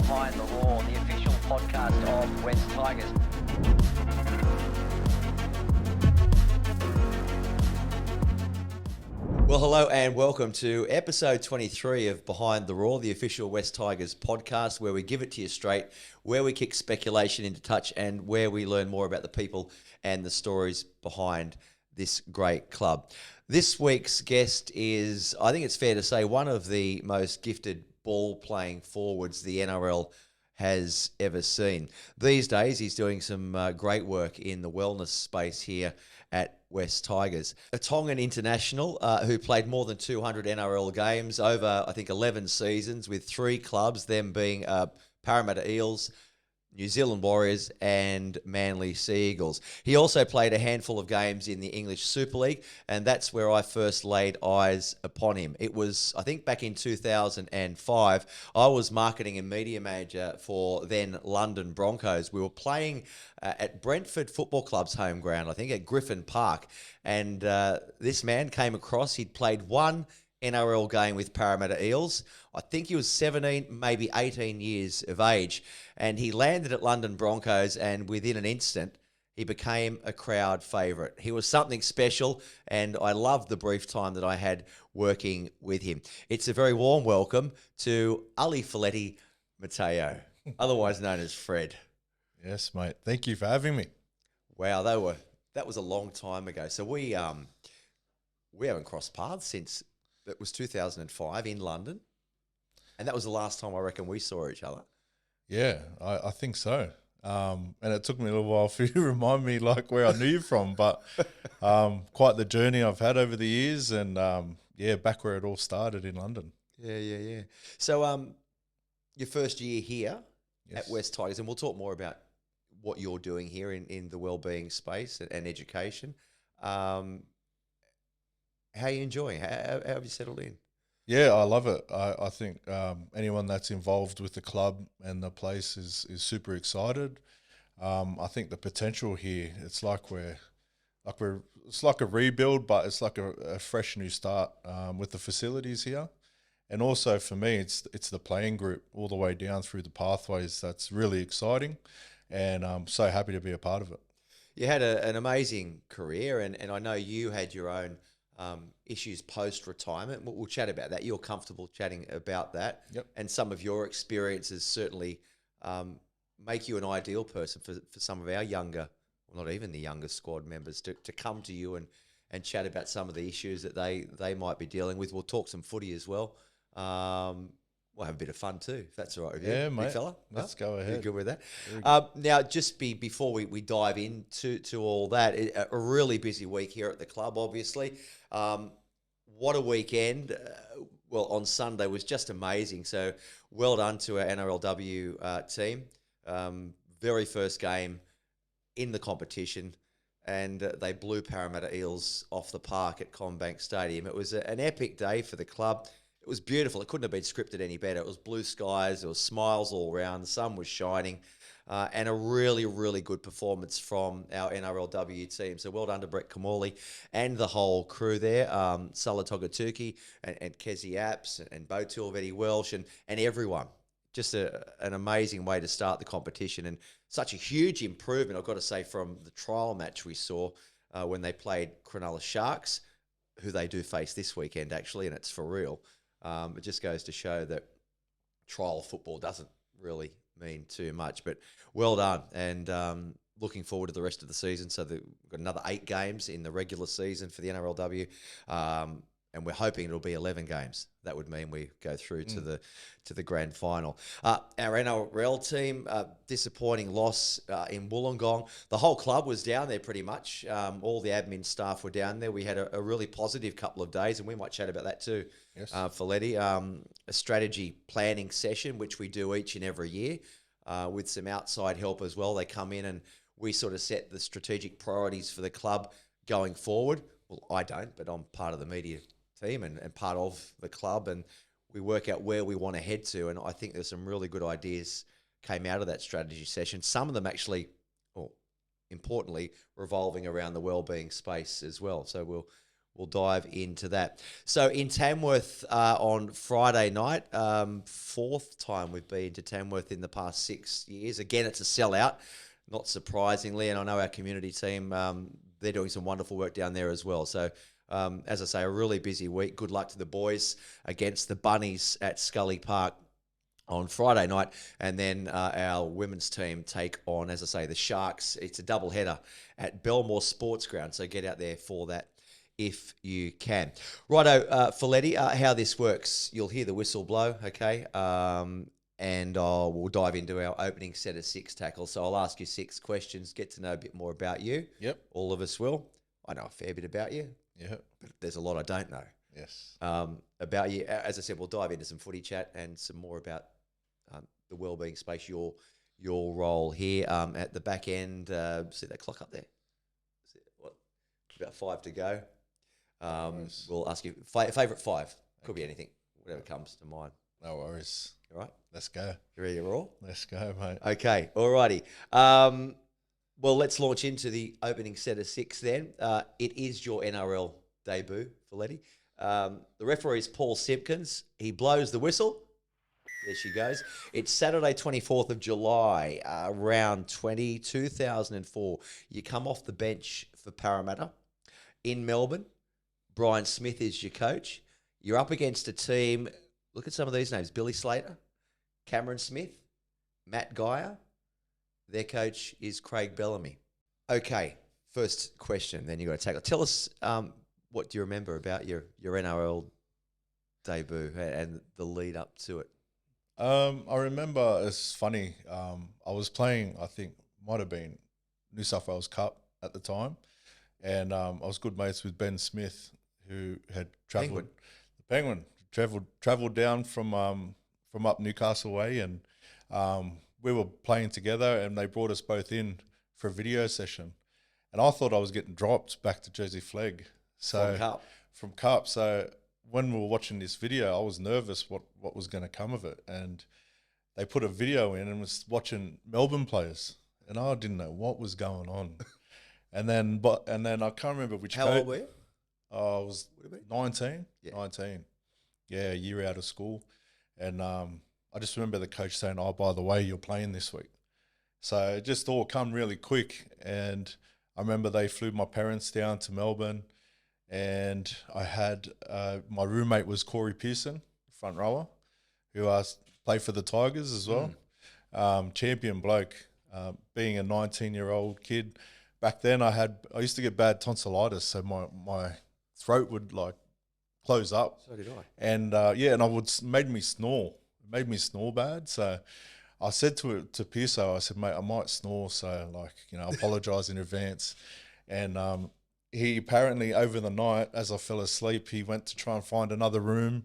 Behind the Roar, the official podcast of West Tigers. Well, hello and welcome to episode 23 of Behind the Roar, the official West Tigers podcast, where we give it to you straight, where we kick speculation into touch, and where we learn more about the people and the stories behind this great club. This week's guest is, I think it's fair to say, one of the most gifted ball-playing forwards the NRL has ever seen. These days, he's doing some great work in the wellness space here at West Tigers. A Tongan international who played more than 200 NRL games over, I think, 11 seasons with 3 clubs, them being Parramatta Eels, New Zealand Warriors and Manly Sea Eagles. He also played a handful of games in the English Super League, and that's where I first laid eyes upon him. It was, I think, back in 2005. I was marketing and media manager for then London Broncos. We were playing at Brentford Football Club's home ground, I think, at Griffin Park. And this man came across. He'd played one NRL game with Parramatta Eels. I think he was 17, maybe 18 years of age. And he landed at London Broncos, and within an instant, he became a crowd favourite. He was something special, and I loved the brief time that I had working with him. It's a very warm welcome to Feleti Mateo, otherwise known as Fred. Yes, mate. Thank you for having me. Wow, that was a long time ago. So we haven't crossed paths since it was 2005 in London. And that was the last time I reckon we saw each other. Yeah, I think so. And it took me a little while for you to remind me like where I knew you from, but quite the journey I've had over the years, and back where it all started in London. Yeah. So your first year here at West Tigers, and we'll talk more about what you're doing here in the wellbeing space and education. How are you enjoying? How have you settled in? Yeah, I love it. I think anyone that's involved with the club and the place is super excited. I think the potential here, it's like it's like a rebuild, but it's like a fresh new start with the facilities here. And also for me, it's the playing group all the way down through the pathways that's really exciting, and I'm so happy to be a part of it. You had an amazing career, and I know you had your own issues post-retirement. We'll chat about that. You're comfortable chatting about that. Yep. And some of your experiences certainly make you an ideal person for some of our younger, well, not even the younger squad members, to come to you and chat about some of the issues that they might be dealing with. We'll talk some footy as well. We'll have a bit of fun too, if that's all right with you. Yeah, big mate. fella. Let's go ahead. You're good with that? Now, just before we dive into all that, a really busy week here at the club, obviously. What a weekend. Well, on Sunday was just amazing. So well done to our NRLW team. Very first game in the competition, and they blew Parramatta Eels off the park at CommBank Stadium. It was an epic day for the club. It was beautiful. It couldn't have been scripted any better. It was blue skies. There was smiles all around. The sun was shining. And a really, really good performance from our NRLW team. So well done to Brett Kamali and the whole crew there. Sala Togatuki and Kezi Apps and Bo Tilvetti Welsh and everyone. Just an amazing way to start the competition, and such a huge improvement, I've got to say, from the trial match we saw when they played Cronulla Sharks, who they do face this weekend, actually, and it's for real. It just goes to show that trial football doesn't really mean too much, but well done, and looking forward to the rest of the season. So we've got another 8 games in the regular season for the NRLW, and we're hoping it'll be 11 games. That would mean we go through to the grand final. Our NRL team, disappointing loss in Wollongong. The whole club was down there pretty much. All the admin staff were down there. We had a really positive couple of days, and we might chat about that too. Yes. Feleti, a strategy planning session, which we do each and every year with some outside help as well. They come in and we sort of set the strategic priorities for the club going forward. Well, I don't, but I'm part of the media team and part of the club, and we work out where we want to head to. And I think there's some really good ideas came out of that strategy session. Some of them actually, or importantly, revolving around the wellbeing space as well. So we'll dive into that. So in Tamworth on Friday night, fourth time we've been to Tamworth in the past 6 years. Again, it's a sellout, not surprisingly, and I know our community team, they're doing some wonderful work down there as well. So as I say, a really busy week. Good luck to the boys against the Bunnies at Scully Park on Friday night, and then our women's team take on, as I say, the Sharks. It's a double header at Belmore Sports Ground, so get out there for that if you can. Righto, Feleti, how this works, you'll hear the whistle blow, okay? And we'll dive into our opening set of 6 tackles. So I'll ask you 6 questions, get to know a bit more about you. Yep. All of us will. I know a fair bit about you. Yep. But there's a lot I don't know. Yes. About you. As I said, we'll dive into some footy chat and some more about the wellbeing space, your role here at the back end. See that clock up there? What? About 5 to go. Nice. We'll ask you favourite 5. Could be anything, whatever comes to mind. No worries. All right. Let's go. You ready to roll? Let's go, mate. Okay. Alrighty. Well, let's launch into the opening set of 6 then. It is your NRL debut, Feleti. The referee is Paul Simpkins. He blows the whistle. There she goes. It's Saturday, 24th of July, round 20, 2004. You come off the bench for Parramatta in Melbourne. Brian Smith is your coach. You're up against a team. Look at some of these names. Billy Slater, Cameron Smith, Matt Geyer. Their coach is Craig Bellamy. Okay, first question, then you got to tackle. Tell us what do you remember about your NRL debut and the lead up to it? I remember, it's funny, I was playing, I think, might have been New South Wales Cup at the time, and I was good mates with Ben Smith, who had travelled, travelled down from up Newcastle way, and we were playing together, and they brought us both in for a video session, and I thought I was getting dropped back to Jersey Flegg. From Cup. So when we were watching this video, I was nervous what was going to come of it. And they put a video in and was watching Melbourne players, and I didn't know what was going on. and then I can't remember which. How old were you? I was 19. Yeah. 19. Yeah, a year out of school. And I just remember the coach saying, "Oh, by the way, you're playing this week." So it just all come really quick. And I remember they flew my parents down to Melbourne. And I had my roommate was Corey Pearson, front rower, who played for the Tigers as well. Champion bloke, being a 19-year-old kid. Back then I used to get bad tonsillitis, so my throat would like close up. So did I. And and made me snore bad. So I said to Pearso, I said, "Mate, I might snore, so I apologise in advance." And he apparently, over the night, as I fell asleep, he went to try and find another room.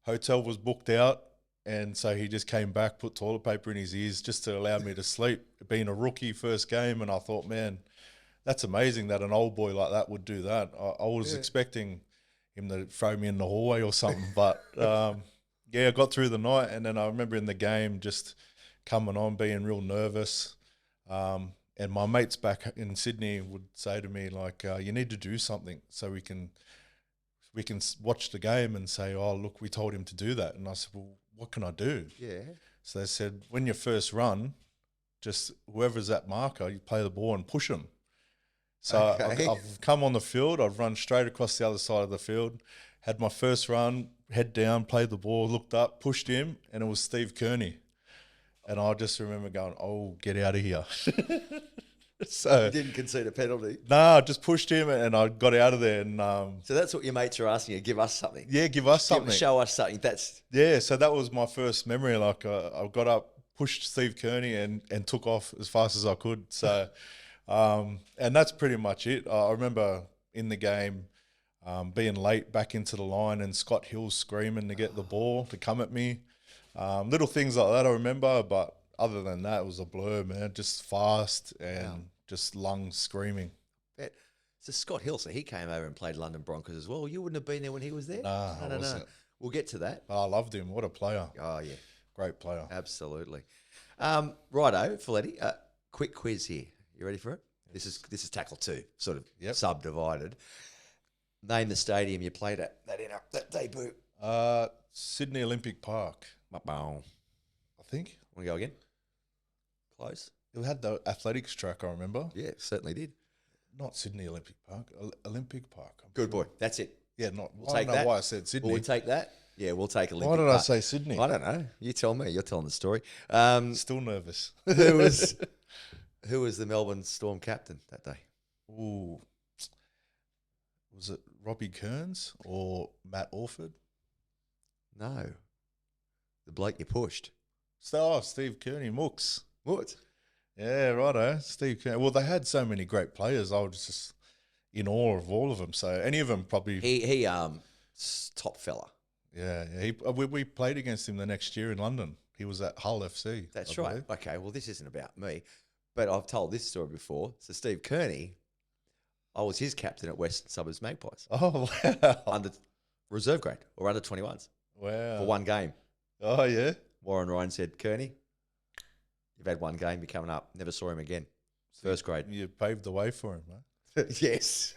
Hotel was booked out, and so he just came back, put toilet paper in his ears just to allow me to sleep. Being a rookie, first game, and I thought, man, that's amazing that an old boy like that would do that. I was expecting him to throw me in the hallway or something, but I got through the night, and then I remember in the game just coming on, being real nervous. And my mates back in Sydney would say to me, you need to do something so we can watch the game and say, "Oh, look, we told him to do that." And I said, "Well, what can I do?" Yeah. So they said, when you first run, just whoever's that marker, you play the ball and push them. So I've come on the field, I've run straight across the other side of the field, had my first run, head down, played the ball, looked up, pushed him, and it was Steve Kearney. And I just remember going, "Oh, get out of here." So you didn't concede a penalty? No, I just pushed him and I got out of there. And so that's what your mates are asking you, give us something. Yeah, give us something. Show us something. So that was my first memory. I got up, pushed Steve Kearney and took off as fast as I could. So, and that's pretty much it. I remember in the game being late back into the line and Scott Hill screaming to get the ball to come at me. Little things like that I remember, but other than that, it was a blur, man. Just fast and just lungs screaming. So Scott Hill, so he came over and played London Broncos as well. You wouldn't have been there when he was there? No, I wasn't. We'll get to that. I loved him. What a player. Oh, yeah. Great player. Absolutely. Righto, Feleti, quick quiz here. You ready for it? This is tackle 2, sort of subdivided. Name the stadium you played at that debut. Sydney Olympic Park, Want I think. to go again? Close. It had the athletics track, I remember. Yeah, certainly did. Not Sydney Olympic Park, Olympic Park. I'm Good sure. boy. That's it. Yeah, not. We'll I take don't know that. why I said Sydney. Will we take that? Yeah, we'll take Olympic Why did I Park. say Sydney? I don't know. You tell me. You're telling the story. Still nervous. who was the Melbourne Storm captain that day? Ooh. Was it Robbie Kearns or Matt Orford? No. The bloke you pushed. Steve Kearney, Mooks. What? Yeah, righto. Steve Kearney. Well, they had so many great players. I was just in awe of all of them. So any of them probably. He top fella. Yeah. We played against him the next year in London. He was at Hull FC. That's I right. believe. Okay, well, this isn't about me, but I've told this story before. So Steve Kearney, I was his captain at Western Suburbs Magpies. Oh, wow. Under reserve grade or under 21s Wow. for one game. Oh, yeah. Warren Ryan said, Kearney, you've had one game, you're coming up. Never saw him again. First grade. You paved the way for him, mate. Yes.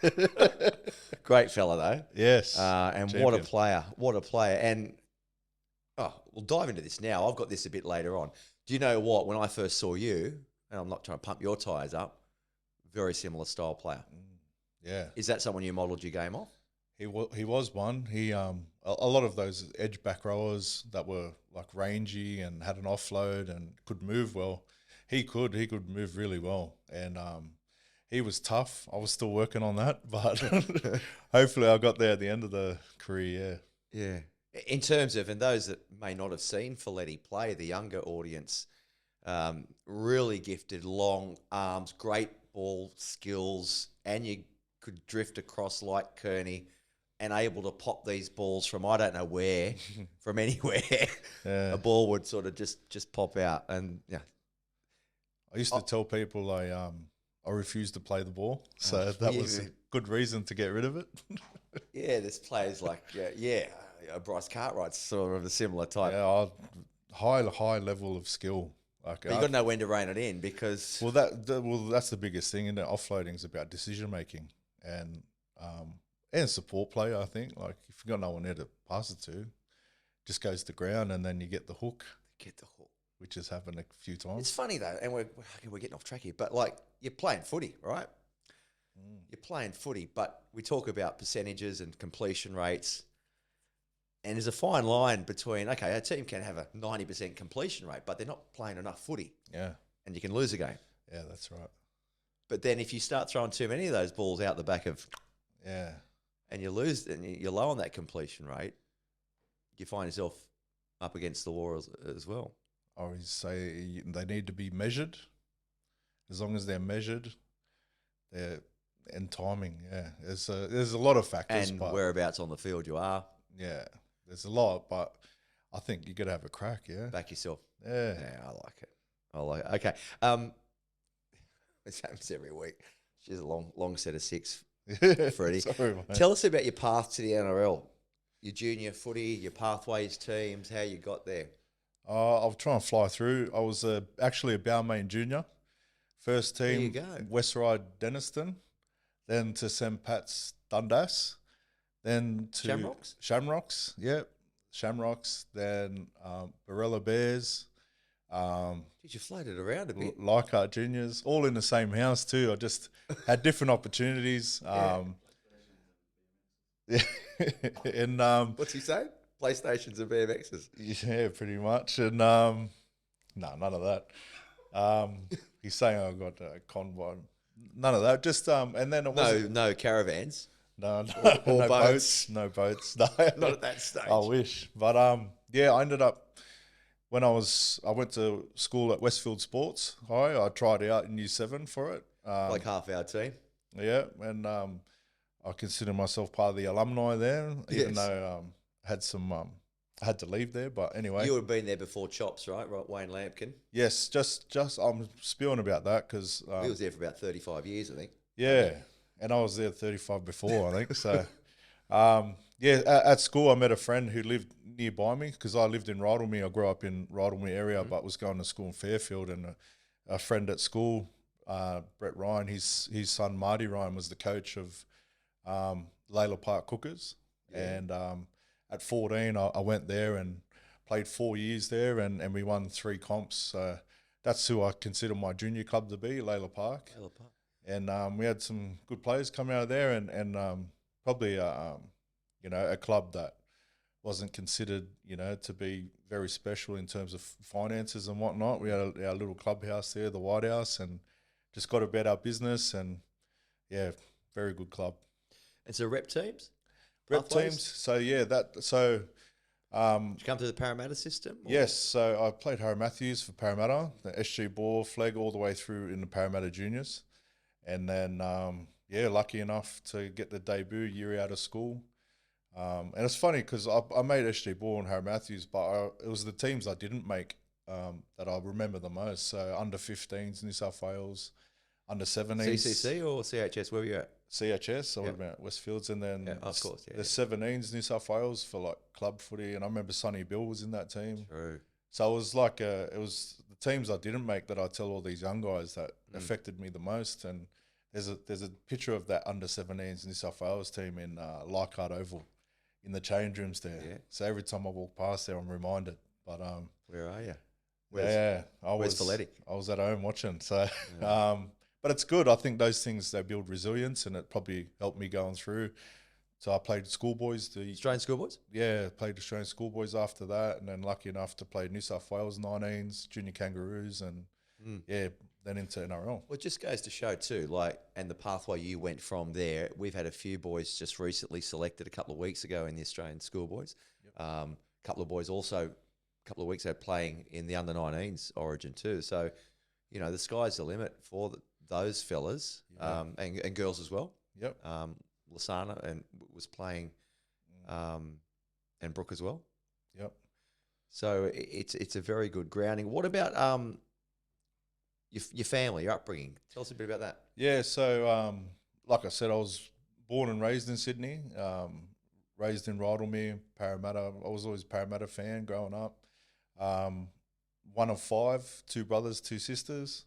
Great fella, though. Yes. And Champion. what a player. What a player. And we'll dive into this now. I've got this a bit later on. Do you know what? When I first saw you, and I'm not trying to pump your tyres up, very similar style player. Yeah. Is that someone you modelled your game off? He was one. He a lot of those edge back rowers that were like rangy and had an offload and could move well. He could move really well, and he was tough. I was still working on that, but hopefully I got there at the end of the career. Yeah. In terms of, and those that may not have seen Feleti play, the younger audience, really gifted, long arms, great ball skills, and you could drift across like Kearney and able to pop these balls from I don't know where, from anywhere. Yeah. A ball would sort of just pop out. And yeah, I used to tell people I refused to play the ball, so that was a good reason to get rid of it. yeah, there's players like, Bryce Cartwright's sort of a similar type. Yeah, high level of skill. Like, But you got to know when to rein it in because... Well, that's the biggest thing, and offloading is about decision making and support play. I think, like, if you got no one there to pass it to, just goes to ground, and then you get the hook. Which has happened a few times. It's funny though, and we're getting off track here, but like you're playing footy, right? You're playing footy, but we talk about percentages and completion rates, and there's a fine line between, okay, a team can have a 90% completion rate, but they're not playing enough footy. Yeah. And you can lose a game. Yeah, that's right. But then if you start throwing too many of those balls out the back of... Yeah. And you lose, and you're low on that completion rate, you find yourself up against the wall as well. I always say they need to be measured. As long as they're measured, and timing. Yeah, there's a lot of factors. And but whereabouts on the field you are. Yeah, there's a lot, but I think you got to have a crack. Yeah, Back yourself. Yeah. Yeah, I like it. Okay. This happens every week. She's a long set of six, Freddie. Sorry, mate. Tell us about your path to the NRL, your junior footy, your pathways teams, how you got there. I'll try and fly through. I was actually a Balmain junior. First team, There you go. West Ryde Denniston, then to St. Pat's Dundas, then to Shamrocks? Shamrocks, then Barella Bears, Did you floated around a bit? Leichhardt Juniors, all in the same house too. I just had different opportunities. And What's he saying? PlayStations and BMXs. yeah, pretty much. And no, none of that. He's saying I got a convoy. None of that. Just and then it was No caravans. no or no boats. no boats. No, Not at that stage. I wish, but yeah, I ended up when I went to school at Westfield Sports High. I tried out in Year 7 for it. Like half our team. Yeah, and I consider myself part of the alumni there, even Yes. though had some I had to leave there. But anyway, You would have been there before Chops, right? Wayne Lampkin. yes, just I'm spewing about that because He was there for about 35 years, I think. yeah, and I was there 35 before, I think. So, yeah, at school I met a friend who lived nearby me because I lived in Rydalmere. I grew up in Rydalmere area, but was going to school in Fairfield. And a friend at school, Brett Ryan, his son Marty Ryan was the coach of Layla Park Cookers. Yeah. And at 14, I went there and played 4 years there, and we won 3 comps. So that's who I consider my junior club to be, Layla Park. Layla Park. And we had some good players come out of there, and probably a club that wasn't considered to be very special in terms of finances and whatnot. We had our little clubhouse there, the White House, and just got about our business, and yeah, very good club. And so rep teams? Rep Pathways? teams. So yeah, Did you come through the Parramatta system? Or? yes, so I played Harry Matthews for Parramatta, the SG Ball flag all the way through in the Parramatta Juniors. And then, lucky enough to get the debut year out of school. And it's funny because I made SG Ball and Harry Matthews, but it was the teams I didn't make that I remember the most. So under 15s, New South Wales, under 17s. CCC or CHS? Where were you at? CHS, I would have been at Westfields, and then of course, the 17s, New South Wales for like club footy. And I remember Sonny Bill was in that team. True. So it was like it was the teams I didn't make that I tell all these young guys that affected me the most. And there's a picture of that under 17s New South Wales team in Leichhardt Oval in the change rooms there. Yeah. So every time I walk past there, I'm reminded. But Where are you? where's Feleti? I was at home watching. So but it's good. I think those things, they build resilience, and it probably helped me going through. So I played schoolboys. Australian schoolboys? Yeah, played Australian schoolboys after that, and then lucky enough to play New South Wales 19s, junior Kangaroos, and then into NRL. Well, it just goes to show too, and the pathway you went from there. We've had a few boys just recently selected a couple of weeks ago in the Australian schoolboys. A couple of boys also a couple of weeks ago playing in the under 19s origin too. So, the sky's the limit for those fellas and girls as well. Yep. Lasana and was playing, and Brooke as well. Yep. So it's a very good grounding. What about your family, your upbringing? Tell us a bit about that. Yeah, so like I said, I was born and raised in Sydney, raised in Rydalmere, Parramatta. I was always a Parramatta fan growing up. One of 5, 2 brothers, 2 sisters.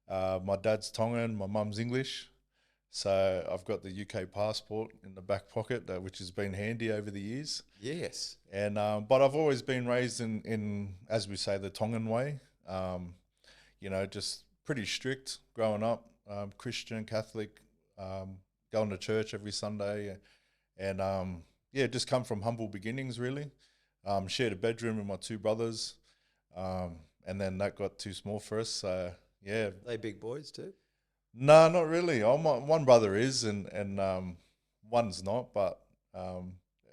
My dad's Tongan, my mum's English. So I've got the UK passport in the back pocket, which has been handy over the years. Yes. And but I've always been raised in, as we say, the Tongan way. Just pretty strict growing up, Christian, Catholic, going to church every Sunday. And just come from humble beginnings, really. Shared a bedroom with my 2 brothers. And then that got too small for us. So, yeah. They big boys too? No, not really. One brother is, and one's not. But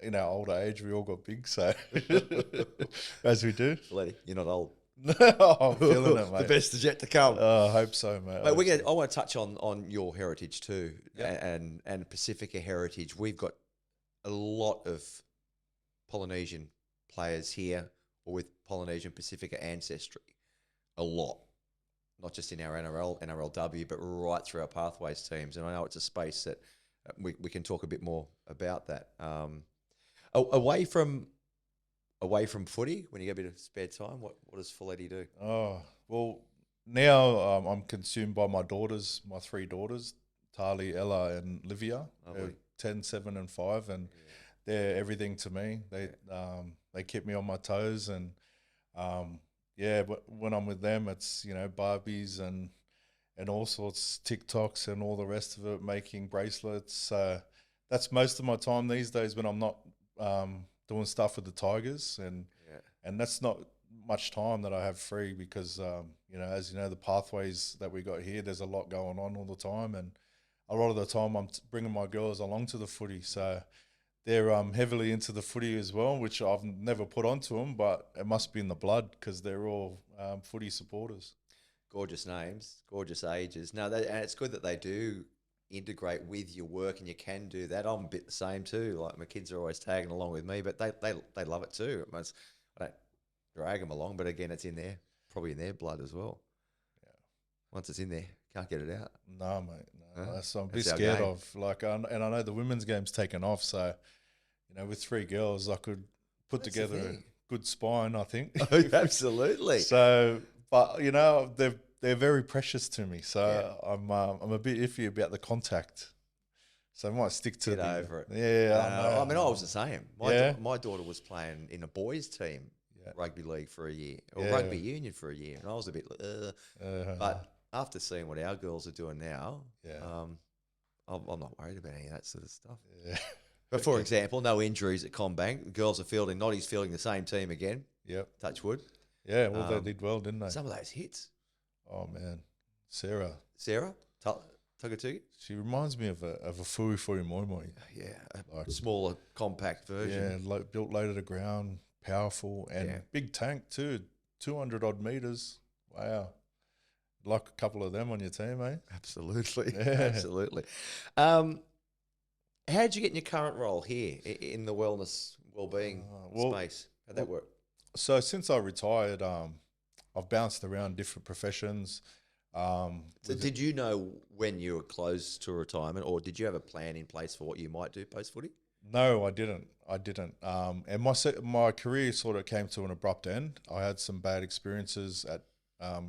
in our older age, we all got big, so as we do. Feleti, you're not old. I'm feeling it, mate. The best is yet to come. I hope so, mate. Mate, I want to touch on your heritage too, and Pacifica heritage. We've got a lot of Polynesian players here, or with Polynesian Pacifica ancestry. A lot. Not just in our NRLW, but right through our Pathways teams. And I know it's a space that we can talk a bit more about that. Away from footy, when you get a bit of spare time, what does Feleti do? Oh, well, now I'm consumed by my 3 daughters, Tali, Ella, and Livia. They're 10, 7, and 5, and they're everything to me. They keep me on my toes, and but when I'm with them, it's Barbies and all sorts, TikToks and all the rest of it, making bracelets. That's most of my time these days when I'm not doing stuff with the Tigers, and that's not much time that I have free because as you know, the pathways that we got here, there's a lot going on all the time, and a lot of the time I'm bringing my girls along to the footy, so they're heavily into the footy as well, which I've never put onto them, but it must be in the blood because they're all footy supporters. Gorgeous names, gorgeous ages. No, and it's good that they do integrate with your work, and you can do that. I'm a bit the same too. Like, my kids are always tagging along with me, but they love it too. I don't drag them along, but again, it's probably in their blood as well. Yeah. Once it's in there, can't get it out. No, mate. No, that's I'm a bit scared of. And I know the women's game's taken off, so with 3 girls, I could put together a good spine, I think. Oh, absolutely. So, but they're very precious to me. So I'm a bit iffy about the contact. So I might stick to Get over it. Yeah, I know. I mean, I was the same. Yeah. My daughter was playing in a boys' team, Yeah. rugby league for a year, or Yeah. rugby union for a year, and I was a bit. Uh, But after seeing what our girls are doing now, Yeah. I'm not worried about any of that sort of stuff. Yeah. But for example, no injuries at Combank. The girls are fielding. Noddy's fielding the same team again. Yep. Touch wood. Yeah. Well, they Um, did well, didn't they? Some of those hits. Oh man, Sarah. Sarah Tugatugi. She reminds me of a fui fui moi moi. Yeah, a Like- smaller, compact version. Yeah, built low to the ground, powerful, and Yeah. big tank too. 200 odd meters. Wow. Like a couple of them on your team, eh? Absolutely, Yeah. absolutely. How did you get in your current role here in the wellness, wellbeing well- space? How'd that work? So since I retired, I've bounced around different professions. So did you know when you were close to retirement, or did you have a plan in place for what you might do post footy? No, I didn't. And my career sort of came to an abrupt end. I had some bad experiences at a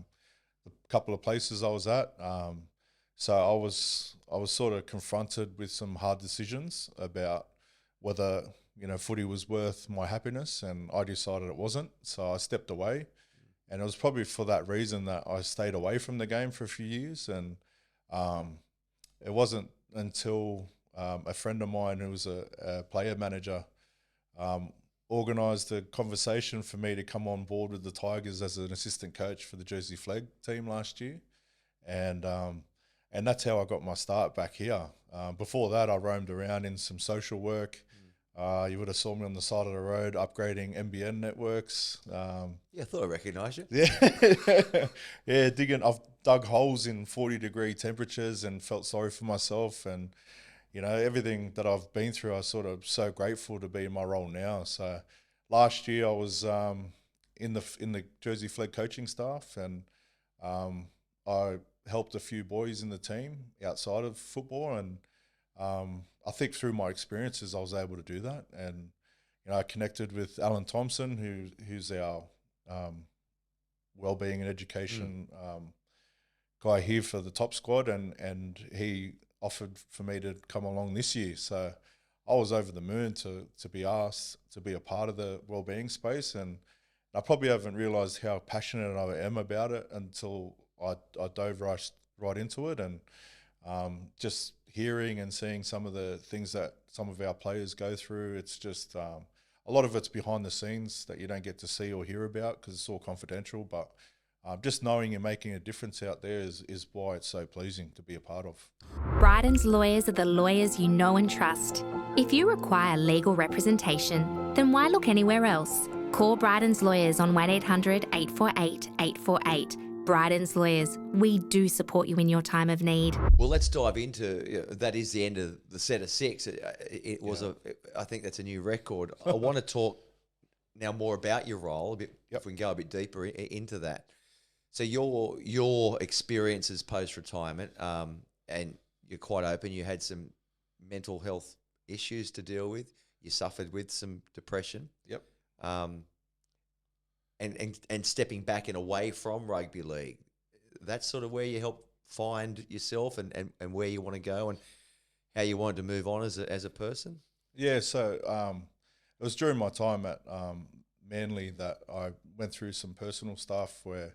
couple of places I was at. So I was sort of confronted with some hard decisions about whether footy was worth my happiness, and I decided it wasn't. So I stepped away, and it was probably for that reason that I stayed away from the game for a few years. And it wasn't until a friend of mine who was a player manager organised a conversation for me to come on board with the Tigers as an assistant coach for the Jersey Flag team last year, and that's how I got my start back here. Before that, I roamed around in some social work. You would have saw me on the side of the road upgrading NBN networks. Yeah, I thought I recognised you. Yeah, yeah, digging. I've dug holes in 40-degree temperatures and felt sorry for myself, and everything that I've been through, I'm sort of so grateful to be in my role now. So last year I was in the Jersey Flag coaching staff, and I helped a few boys in the team outside of football, and I think through my experiences I was able to do that. And I connected with Alan Thompson, who's our wellbeing and education guy here for the top squad, and he offered for me to come along this year. So I was over the moon to be asked to be a part of the wellbeing space, and I probably haven't realised how passionate I am about it until I dove right into it. And just hearing and seeing some of the things that some of our players go through, it's just a lot of it's behind the scenes that you don't get to see or hear about because it's all confidential, but just knowing you're making a difference out there is why it's so pleasing to be a part of. Bryden's lawyers are the lawyers you know and trust. If you require legal representation, then why look anywhere else? Call Bryden's lawyers on 1800 848 848. Bryden's lawyers, we do support you in your time of need. Well, let's dive into that. Is the end of the set of six. It was I think that's a new record. I want to talk now more about your role a bit. If we can go a bit deeper into that. So your experiences post retirement, and you're quite open. You had some mental health issues to deal with. You suffered with some depression. Yep. And stepping back and away from rugby league, that's sort of where you help find yourself and where you want to go and how you wanted to move on as a person. Yeah, so it was during my time at Manly that I went through some personal stuff where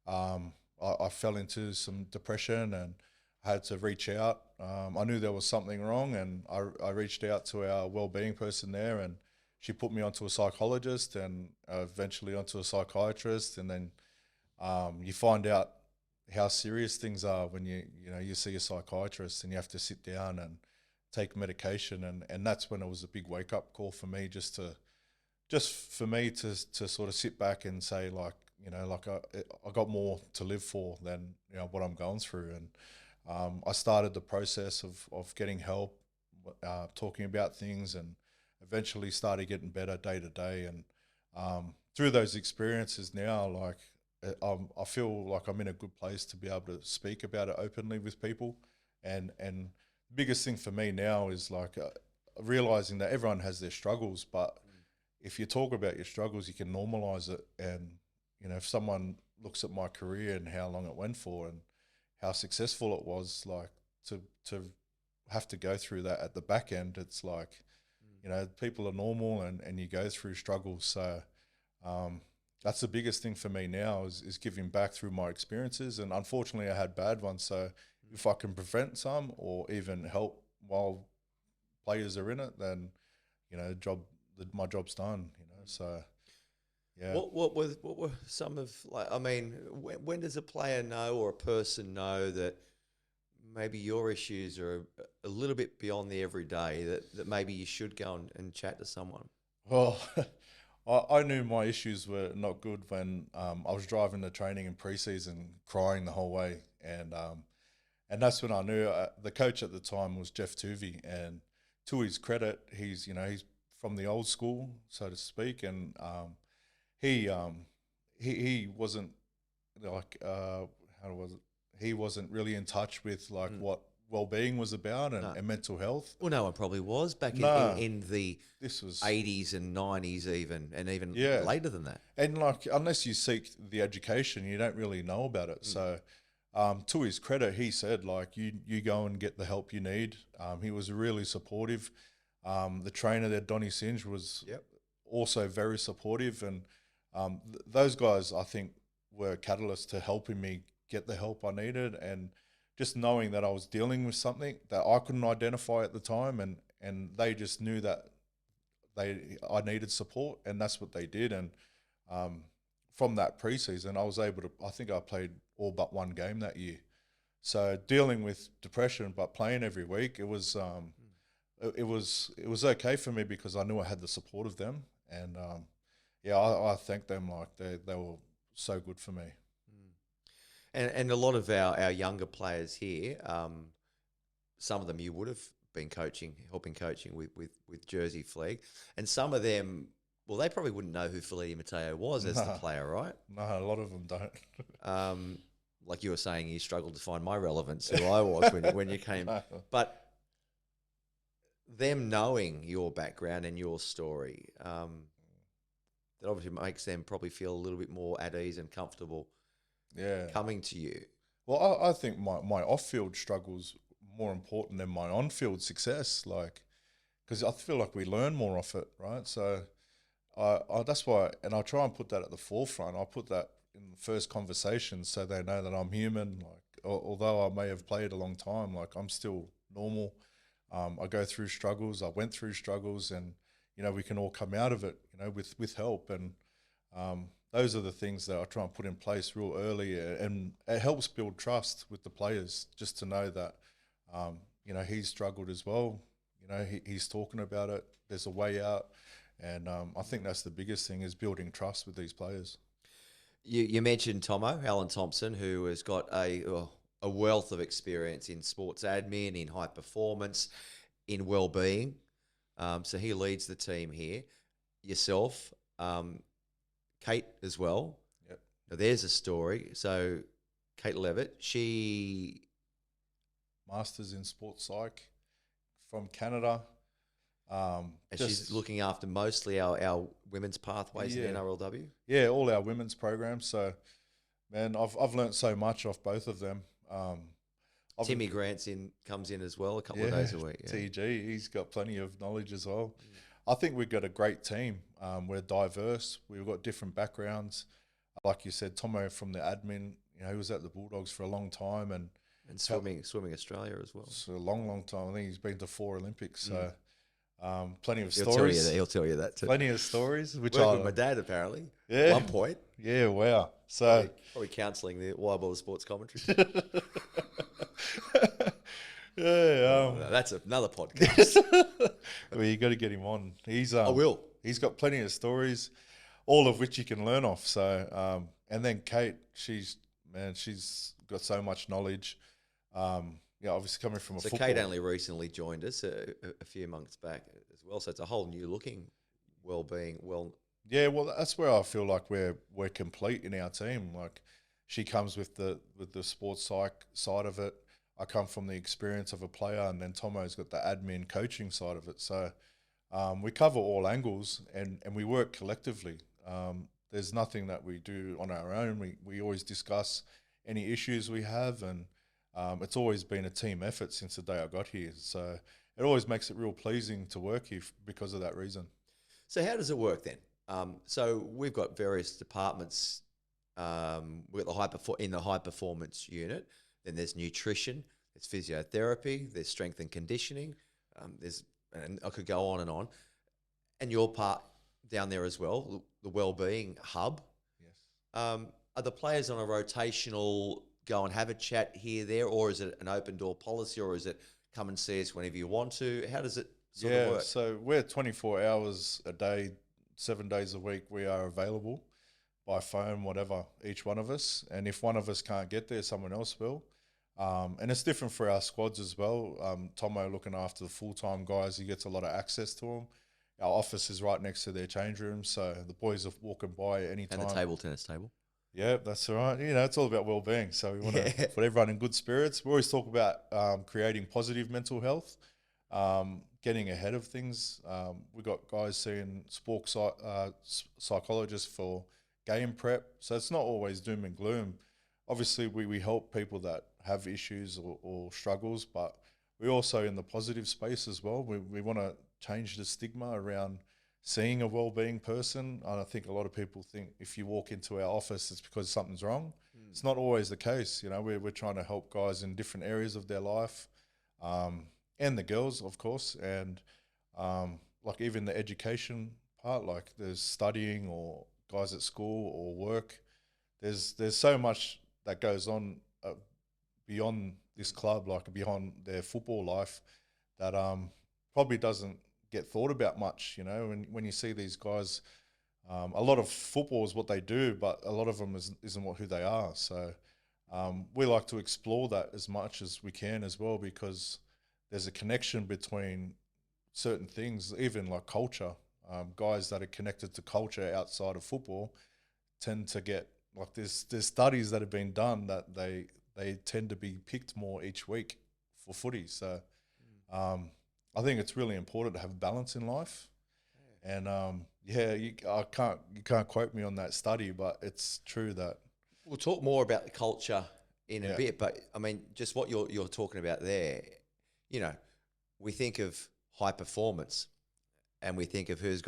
I fell into some depression and I had to reach out. I knew there was something wrong, and I reached out to our wellbeing person there, and she put me onto a psychologist and eventually onto a psychiatrist. And then you find out how serious things are when you see a psychiatrist and you have to sit down and take medication. And that's when it was a big wake up call for me, just for me to sort of sit back and say, like, I got more to live for than what I'm going through. And I started the process of getting help, talking about things, and eventually started getting better day to day. And through those experiences now, like I feel like I'm in a good place to be able to speak about it openly with people. And the biggest thing for me now is like realizing that everyone has their struggles, but if you talk about your struggles, you can normalize it. And if someone looks at my career and how long it went for and how successful it was, like to have to go through that at the back end. It's like, you know, people are normal and you go through struggles. So that's the biggest thing for me now is giving back through my experiences. And unfortunately, I had bad ones. So if I can prevent some or even help while players are in it, then, you know, my job's done, you know. So, yeah. What were some of, like, I mean, when does a player know or a person know that maybe your issues are a little bit beyond the everyday, that maybe you should go and chat to someone? Well, I knew my issues were not good when I was driving to training in preseason, crying the whole way, and that's when I knew. The coach at the time was Jeff Tuvey, and to his credit, he's from the old school, so to speak, and he wasn't like he wasn't really in touch with like what well-being was about and mental health. Well, no one probably was back in the this was 80s and 90s even, and even later than that. And like, unless you seek the education, you don't really know about it. So to his credit, he said, like, you go and get the help you need. He was really supportive. The trainer there, Donnie Singe, was also very supportive. And those guys, I think, were catalysts to helping me get the help I needed, and just knowing that I was dealing with something that I couldn't identify at the time, and they just knew that I needed support, and that's what they did. And from that preseason, I was able to, I think I played all but one game that year. So dealing with depression but playing every week, it was okay for me because I knew I had the support of them, and I thank them. Like, they were so good for me. And a lot of our younger players here, some of them you would have been helping coaching with Jersey Flegg, and some of them, well, they probably wouldn't know who Feleti Mateo was as the player, right? No, a lot of them don't. Like you were saying, you struggled to find my relevance, who I was when you came. But them knowing your background and your story, that obviously makes them probably feel a little bit more at ease and comfortable coming to you. Well, I think my off-field struggles more important than my on-field success, like, because I feel like we learn more off it, right? So that's why, and I try and put that at the forefront. I put that in the first conversation so they know that I'm human. Like, although I may have played a long time, like, I'm still normal. I go through struggles. I went through struggles, and, you know, we can all come out of it, you know, with help. And those are the things that I try and put in place real early, and it helps build trust with the players, just to know that, you know, he's struggled as well. You know, he's talking about it. There's a way out. And I think that's the biggest thing, is building trust with these players. You mentioned Tomo, Alan Thompson, who has got a wealth of experience in sports admin, in high performance, in well-being. So he leads the team here. Yourself, Kate as well. Yep. Now there's a story. So Kate Levitt, she... Masters in sports psych from Canada. And she's looking after mostly our women's pathways in NRLW? Yeah, all our women's programs. So, man, I've learnt so much off both of them. Timmy Grant's comes in as well a couple of days a week. Yeah. TG, he's got plenty of knowledge as well. I think we've got a great team. We're diverse. We've got different backgrounds. Like you said, Tomo from the admin, you know, he was at the Bulldogs for a long time, and swimming Australia as well. It's a long time. I think he's been to 4 Olympics. So plenty of stories. He'll tell you that too. Plenty of stories. Which worked with my dad apparently. Yeah. At one point. Yeah. Wow. So probably counselling the Wild Sports commentary. That's another podcast. Well, you got to get him on. I will. He's got plenty of stories, all of which you can learn off. So, and then Kate, she's got so much knowledge. Obviously coming from a football. So Kate only recently joined us a few months back as well. So it's a whole new looking well-being. Yeah, well, that's where I feel like we're complete in our team. Like, she comes with the sports psych side of it. I come from the experience of a player, and then Tomo's got the admin coaching side of it. So we cover all angles, and we work collectively. There's nothing that we do on our own. We always discuss any issues we have, and It's always been a team effort since the day I got here. So it always makes it real pleasing to work here because of that reason. So how does it work then? So we've got various departments. We've got in the high performance unit. Then there's nutrition, there's physiotherapy, there's strength and conditioning. And I could go on. And your part down there as well, the wellbeing hub. Yes. Are the players on a rotational go and have a chat here, there, or is it an open door policy, or is it come and see us whenever you want to? How does it sort of work? So we're 24 hours a day, 7 days a week. We are available by phone, whatever, each one of us. And if one of us can't get there, someone else will. And it's different for our squads as well. Tomo looking after the full-time guys, he gets a lot of access to them. Our office is right next to their change room, so the boys are walking by anytime. And the tennis table. Yeah, that's all right. It's all about well-being. So we want to put everyone in good spirits. We always talk about creating positive mental health, getting ahead of things. We've got guys seeing sports psychologists for game prep. So it's not always doom and gloom. Obviously, we help people that have issues or struggles, but we're also in the positive space as well. We want to change the stigma around seeing a well-being person. I think a lot of people think if you walk into our office, it's because something's wrong. It's not always the case. We're trying to help guys in different areas of their life, and the girls, of course, and like even the education part, like there's studying or guys at school or work. There's so much that goes on beyond this club, like beyond their football life, that probably doesn't get thought about much. When you see these guys, a lot of football is what they do, but a lot of them isn't who they are. So we like to explore that as much as we can as well, because there's a connection between certain things, even like culture. Guys that are connected to culture outside of football tend to get, like there's studies that have been done that they tend to be picked more each week for footy. So I think it's really important to have balance in life. And you can't quote me on that study, but it's true that we'll talk more about the culture in a bit. But I mean, just what you're talking about there, we think of high performance, and we think of who's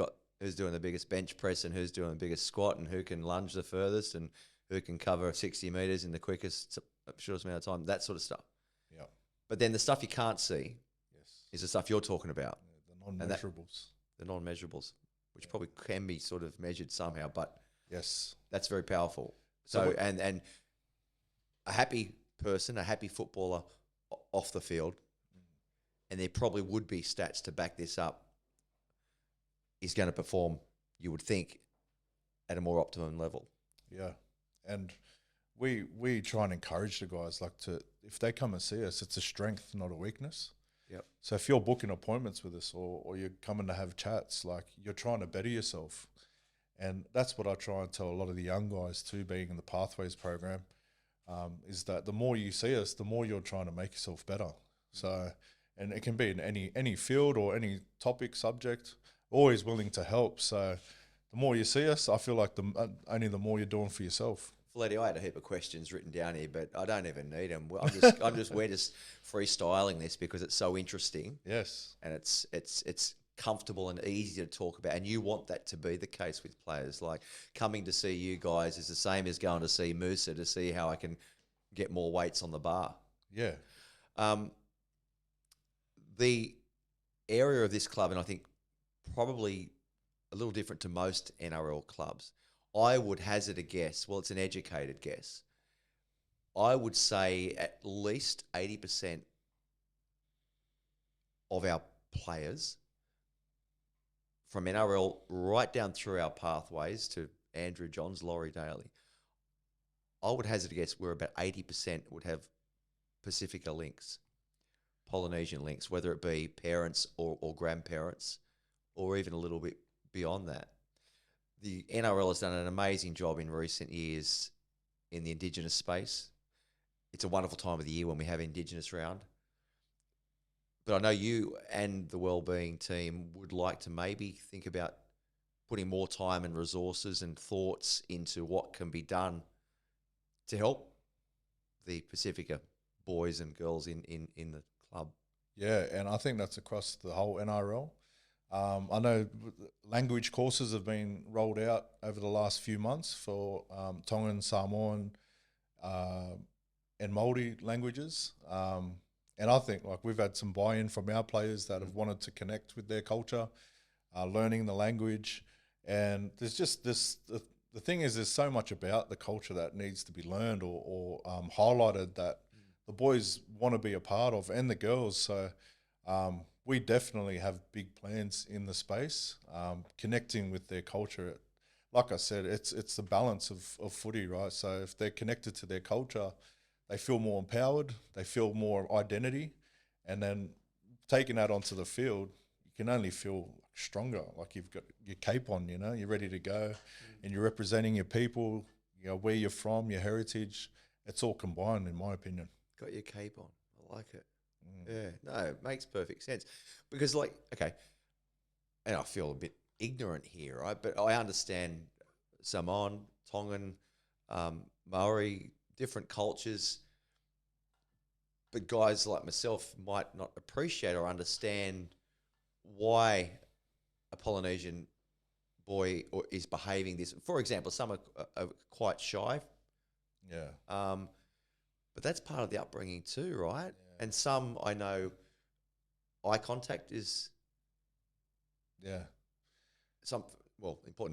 doing the biggest bench press and who's doing the biggest squat and who can lunge the furthest and who can cover 60 meters in the shortest amount of time, that sort of stuff. Yeah. But then the stuff you can't see is the stuff you're talking about. The non-measurables. The non-measurables, which probably can be sort of measured somehow, but yes, that's very powerful. So and a happy person, a happy footballer off the field, and there probably would be stats to back this up, is going to perform, you would think, at a more optimum level. Yeah. And we try and encourage the guys, if they come and see us, it's a strength, not a weakness. Yep. So if you're booking appointments with us or you're coming to have chats, you're trying to better yourself. And that's what I try and tell a lot of the young guys too, being in the Pathways program, is that the more you see us, the more you're trying to make yourself better. So, and it can be in any field or any topic, subject, always willing to help. So the more you see us, I feel like only the more you're doing for yourself. Feleti, I had a heap of questions written down here, but I don't even need them. We're just freestyling this because it's so interesting. Yes. And it's comfortable and easy to talk about. And you want that to be the case with players. Like coming to see you guys is the same as going to see Musa to see how I can get more weights on the bar. Yeah. The area of this club, and I think probably a little different to most NRL clubs, I would hazard a guess, well, it's an educated guess, I would say at least 80% of our players from NRL right down through our pathways to Andrew Johns, Laurie Daly, I would hazard a guess we're about 80% would have Pacifica links, Polynesian links, whether it be parents or grandparents or even a little bit beyond that. The NRL has done an amazing job in recent years in the Indigenous space. It's a wonderful time of the year when we have Indigenous round. But I know you and the wellbeing team would like to maybe think about putting more time and resources and thoughts into what can be done to help the Pacifica boys and girls in the club. Yeah, and I think that's across the whole NRL. I know language courses have been rolled out over the last few months for Tongan, Samoan, and Māori languages. And I think like we've had some buy-in from our players that have wanted to connect with their culture, learning the language. And there's just this, the thing is, there's so much about the culture that needs to be learned or highlighted that the boys want to be a part of, and the girls. So we definitely have big plans in the space, connecting with their culture. Like I said, it's the balance of footy, right? So if they're connected to their culture, they feel more empowered, they feel more identity, and then taking that onto the field, you can only feel stronger, like you've got your cape on, you know, you're ready to go, and you're representing your people, you know, where you're from, your heritage. It's all combined, in my opinion. Got your cape on. I like it. Yeah, no, it makes perfect sense. Because, like, okay, and I feel a bit ignorant here, right? But I understand Samoan, Tongan, Maori, different cultures. But guys like myself might not appreciate or understand why a Polynesian boy is behaving this. For example, some are quite shy. Yeah. But that's part of the upbringing too, right? Yeah. And some, I know, eye contact is important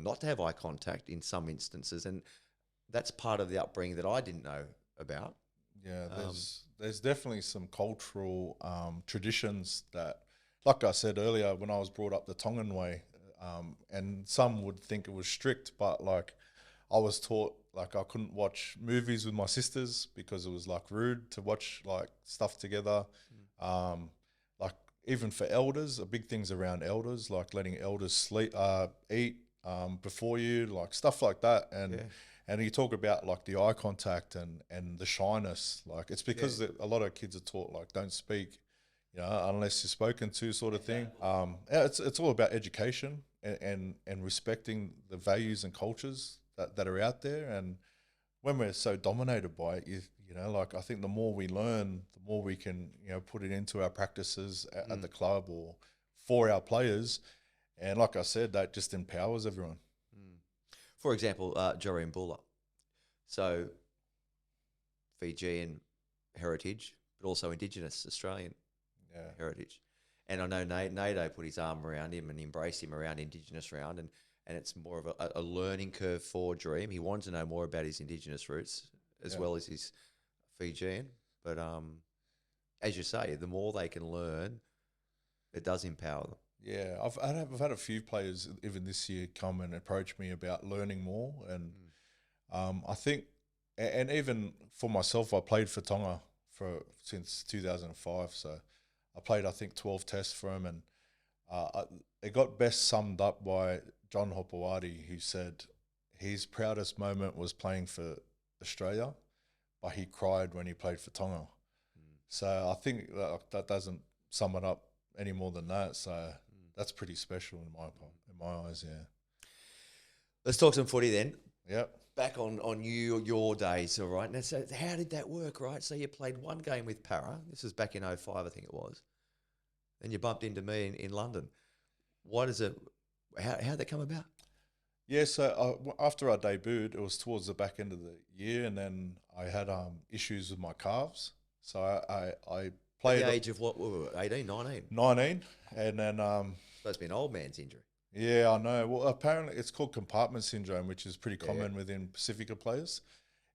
not to have eye contact in some instances, and that's part of the upbringing that I didn't know about. Yeah, there's definitely some cultural traditions that, like I said earlier, when I was brought up the Tongan way, and some would think it was strict, but like I was taught like I couldn't watch movies with my sisters because it was like rude to watch like stuff together. Like even for elders, a big things around elders, like letting elders sleep, eat before you, like stuff like that. And you talk about like the eye contact and the shyness, like it's because a lot of kids are taught like don't speak, you know, unless you're spoken to, sort of thing. It's all about education and respecting the values and cultures that are out there. And when we're so dominated by it, you know, like I think the more we learn, the more we can, you know, put it into our practices at the club or for our players. And like I said, that just empowers everyone. For example, Joreen Buller. So Fijian heritage, but also Indigenous Australian heritage. And I know Nato put his arm around him and embraced him around Indigenous round, and it's more of a learning curve for Dream. He wanted to know more about his Indigenous roots as well as his Fijian. But as you say, the more they can learn, it does empower them. Yeah, I've had a few players even this year come and approach me about learning more, and I think, and even for myself, I played for Tonga since 2005. So I played, I think, 12 tests for him, and it got best summed up by John Hopewadi, who said his proudest moment was playing for Australia, but he cried when he played for Tonga. So I think that doesn't sum it up any more than that. So that's pretty special in my eyes. Yeah. Let's talk some footy then. Yep. Back on your days, all right. Now, so how did that work, right? So you played one game with Para. This was back in 05, I think it was. Then you bumped into me in London. How'd that come about? Yeah, so after I debuted, it was towards the back end of the year, and then I had issues with my calves. So I played... At the age of what, 18, 19? 19, and then... Supposed to be an old man's injury. Yeah, I know. Well, apparently it's called compartment syndrome, which is pretty common within Pacifica players.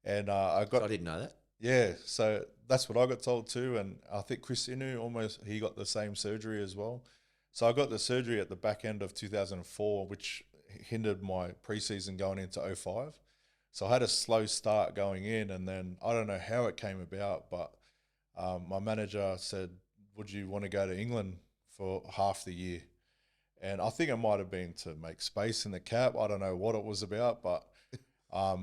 And I didn't know that. Yeah, so that's what I got told too. And I think Chris Inu, he got the same surgery as well. So I got the surgery at the back end of 2004, which hindered my preseason going into 05. So I had a slow start going in, and then I don't know how it came about, but my manager said, would you want to go to England for half the year? And I think it might have been to make space in the cap. I don't know what it was about, but I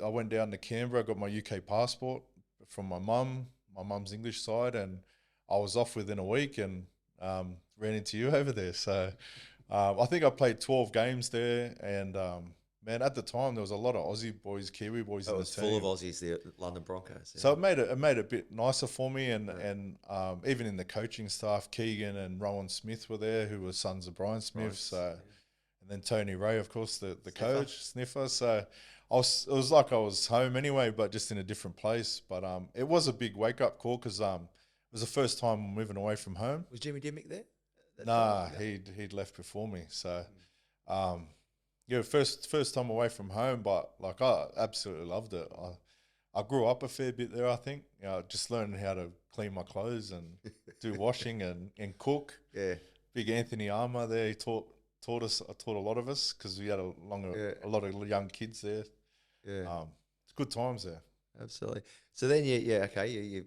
went down to Canberra, got my UK passport from my mum's English side, and I was off within a week and ran into you over there. So I think I played 12 games there, and man, at the time there was a lot of Aussie boys, Kiwi boys It in the was team. full of Aussies, the London Broncos. Yeah. So it made it a bit nicer for me, and even in the coaching staff, Keegan and Rowan Smith were there, who were sons of Brian Smith. And then Tony Ray, of course, the coach, Sniffer. So it was like I was home anyway, but just in a different place. But it was a big wake up call because it was the first time moving away from home. Was Jimmy Dimmick there? Nah, he'd left before me. So yeah, first time away from home, but like I absolutely loved it. I grew up a fair bit there, I think. Just learning how to clean my clothes and do washing and cook. Yeah. Big Anthony Armour there. He taught a lot of us because we had a lot of young kids there. Yeah. It's good times there. Absolutely. So then you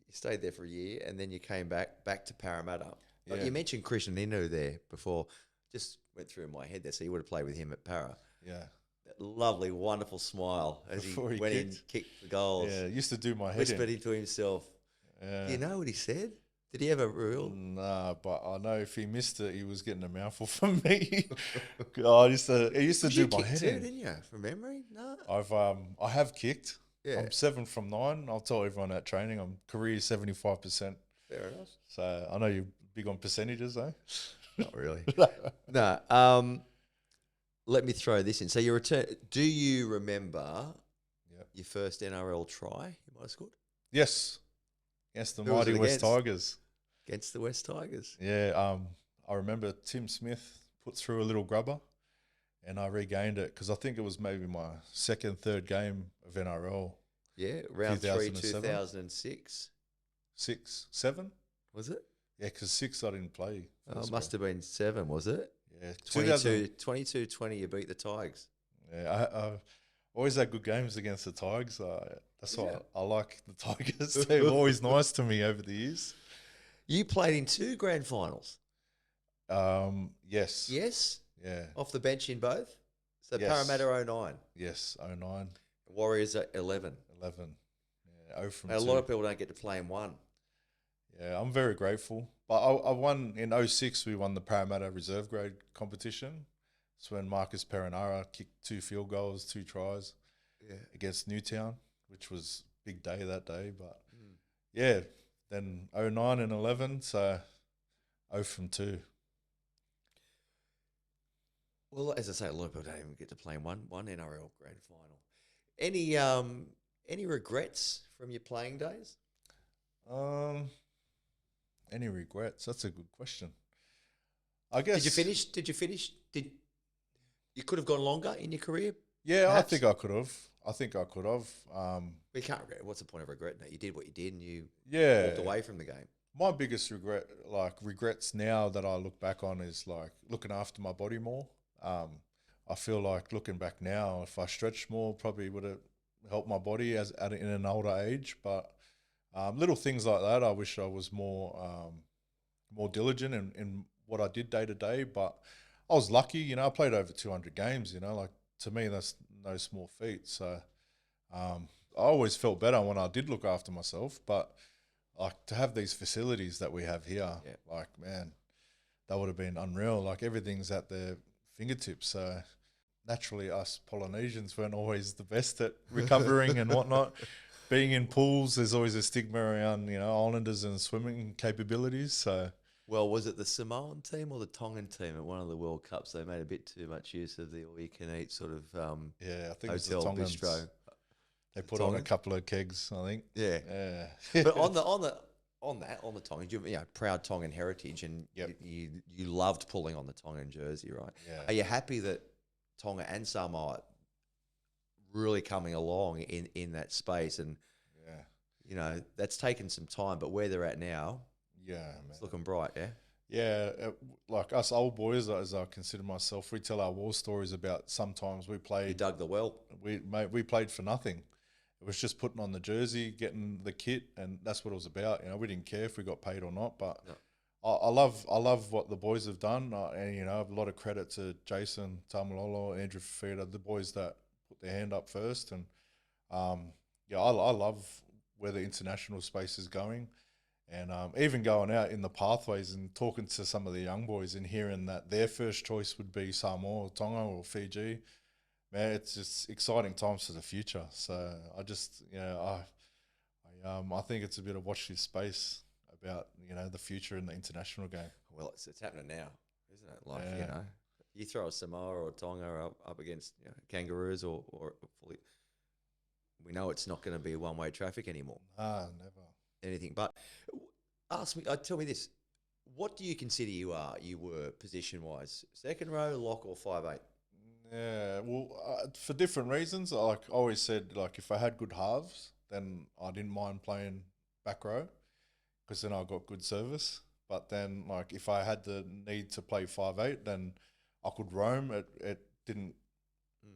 stayed there for a year and then you came back to Parramatta. Yeah. You mentioned Christian Inu there before. Just went through my head there. So you would have played with him at Para. Yeah. That lovely, wonderful smile as Before he he went kicked. in, kicked the goals. Yeah, used to do my head Whispered in. into himself. Yeah. Do you know what he said? Did he have a real? Nah, but I know if he missed it, he was getting a mouthful from me. I used to do my head too, in. didn't you? From memory? No. I have kicked. Yeah. I'm 7 from 9. I'll tell everyone at training I'm career 75%. Fair enough. So I know you're big on percentages though. Not really. No. Let me throw this in. So you return. Do you remember your first NRL try you might have scored? Yes. Against the Who was mighty it West against? Tigers. Against the West Tigers. Yeah. I remember Tim Smith put through a little grubber and I regained it because I think it was maybe my second, third game of NRL. Yeah, round 3, 2007. 2006. 6, 7? Was it? Yeah, because 6 I didn't play. Oh, it must have been 7, was it? Yeah, 22-20 you beat the Tigers. Yeah, I always had good games against the Tigers. That's why I like the Tigers. They're always nice to me over the years. You played in 2 grand finals. Yes. Yes? Yeah. Off the bench in both? So Yes. Parramatta 09. Yes, 09, Warriors at 11. 11. Yeah, 0 from And a 2. lot of people don't get to play in 1. Yeah, I'm very grateful. But I won in 06, we won the Parramatta reserve grade competition. It's when Marcus Perinara kicked 2 field goals, 2 tries against Newtown, which was a big day that day. But yeah, then 09 and 11, so 0 from 2. Well, as I say, a lot of people don't even get to play in one NRL grand final. Any regrets from your playing days? Any regrets? That's a good question. I guess. Did you finish? You could have gone longer in your career? Yeah, perhaps? I think I could have. But you can't regret. What's the point of regret? No, you did what you did and you Yeah. walked away from the game. My biggest regrets now that I look back on is like looking after my body more. I feel like looking back now, if I stretched more, probably would have helped my body in an older age. But little things like that, I wish I was more diligent in what I did day to day. But I was lucky, I played over 200 games. Like to me, that's no small feat. So I always felt better when I did look after myself. But like to have these facilities that we have here, like man, that would have been unreal. Like everything's at their fingertips. So naturally, us Polynesians weren't always the best at recovering and whatnot. Being in pools, there's always a stigma around, islanders and swimming capabilities. So, Well, was it the Samoan team or the Tongan team at one of the World Cups? They made a bit too much use of the all-you-can-eat sort of yeah, I think it was the hotel Tongans. bistro. They put on a couple of kegs, I think. Yeah. Yeah. But on the Tongans, proud Tongan heritage, and you loved pulling on the Tongan jersey, right? Yeah. Are you happy that Tonga and Samoa really coming along in that space? And that's taken some time, but where they're at now, it's looking bright. Yeah, like us old boys, as I consider myself, we tell our war stories about sometimes we You played. dug the well. We played for nothing. It was just putting on the jersey, getting the kit, and that's what it was about. We didn't care if we got paid or not. But I love what the boys have done, and a lot of credit to Jason Tamalolo, Andrew Fafita, the boys that put their hand up first. And I love where the international space is going, and even going out in the pathways and talking to some of the young boys and hearing that their first choice would be Samoa, or Tonga, or Fiji. man, it's just exciting times for the future. So I just, I think it's a bit of watch this space about, the future in the international game. Well, it's happening now, isn't it? Like, Yeah. you throw a Samoa or a Tonga up against kangaroos or fully, we know it's not going to be one-way traffic anymore. Ah, never. Anything. But tell me this. What do you consider you were position-wise? Second row, lock, or 5'8"? Yeah, well, for different reasons. Like I always said, like if I had good halves, then I didn't mind playing back row because then I got good service. But then, like if I had the need to play 5'8", then I could roam. It didn't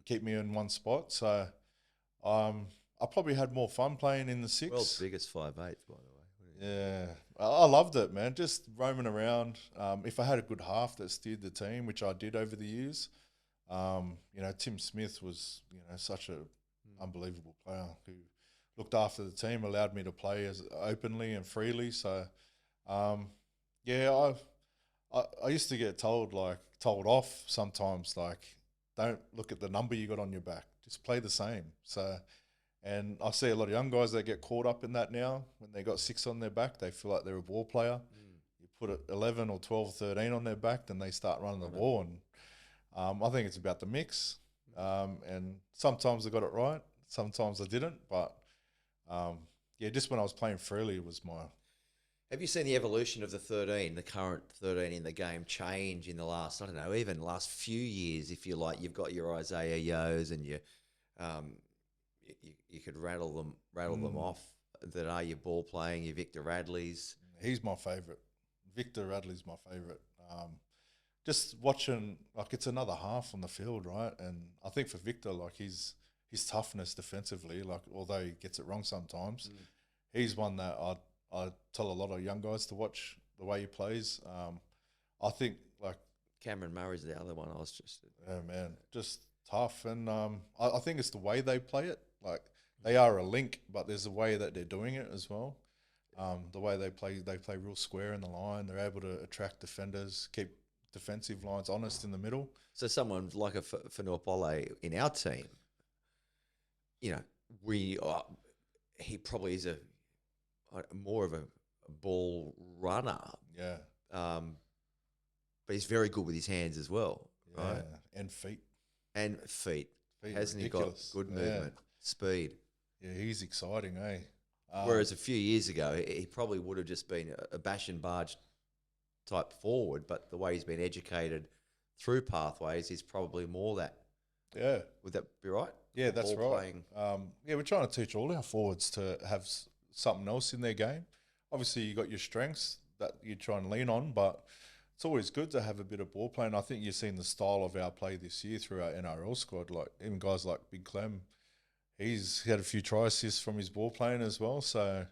keep me in one spot. So, I probably had more fun playing in the 6. World's biggest 5'8", by the way. Yeah, I loved it, man. Just roaming around. If I had a good half that steered the team, which I did over the years, Tim Smith was, such a unbelievable player who looked after the team, allowed me to play as openly and freely. So, I used to get told off sometimes, like, don't look at the number you got on your back, just play the same. So. And I see a lot of young guys that get caught up in that now. When they got 6 on their back, they feel like they're a ball player. You put 11 or 12, 13 on their back, then they start running the ball. And I think it's about the mix. And sometimes I got it right, sometimes I didn't. But just when I was playing freely was my... Have you seen the evolution of the 13, the current 13 in the game, change in the last, even last few years, if you like? You've got your Isaiah Yo's and your... You could rattle them off that are your ball playing, your Victor Radleys. He's my favourite. Victor Radley's my favourite. Just watching, like, it's another half on the field, right? And I think for Victor, like, his toughness defensively, like, although he gets it wrong sometimes, he's one that I tell a lot of young guys to watch the way he plays. I think, like... Cameron Murray's the other one I was just... Yeah, man, just tough. And I think it's the way they play it. Like, they are a link, but there's a way that they're doing it as well. The way they play real square in the line. They're able to attract defenders, keep defensive lines honest in the middle. So someone like a Fanua in our team, he probably is more of a ball runner. Yeah. But he's very good with his hands as well. Yeah, right? and feet. Hasn't Ridiculous. He got good movement, speed? Yeah, he's exciting, eh? Whereas a few years ago, he probably would have just been a bash and barge type forward, but the way he's been educated through pathways is probably more that. Yeah. Would that be right? Yeah, that's Ball right. We're trying to teach all our forwards to have something else in their game. Obviously, you got your strengths that you try and lean on, but it's always good to have a bit of ball play. And I think you've seen the style of our play this year through our NRL squad. Like, even guys like Big Clem, he's had a few try assists from his ball playing as well. So,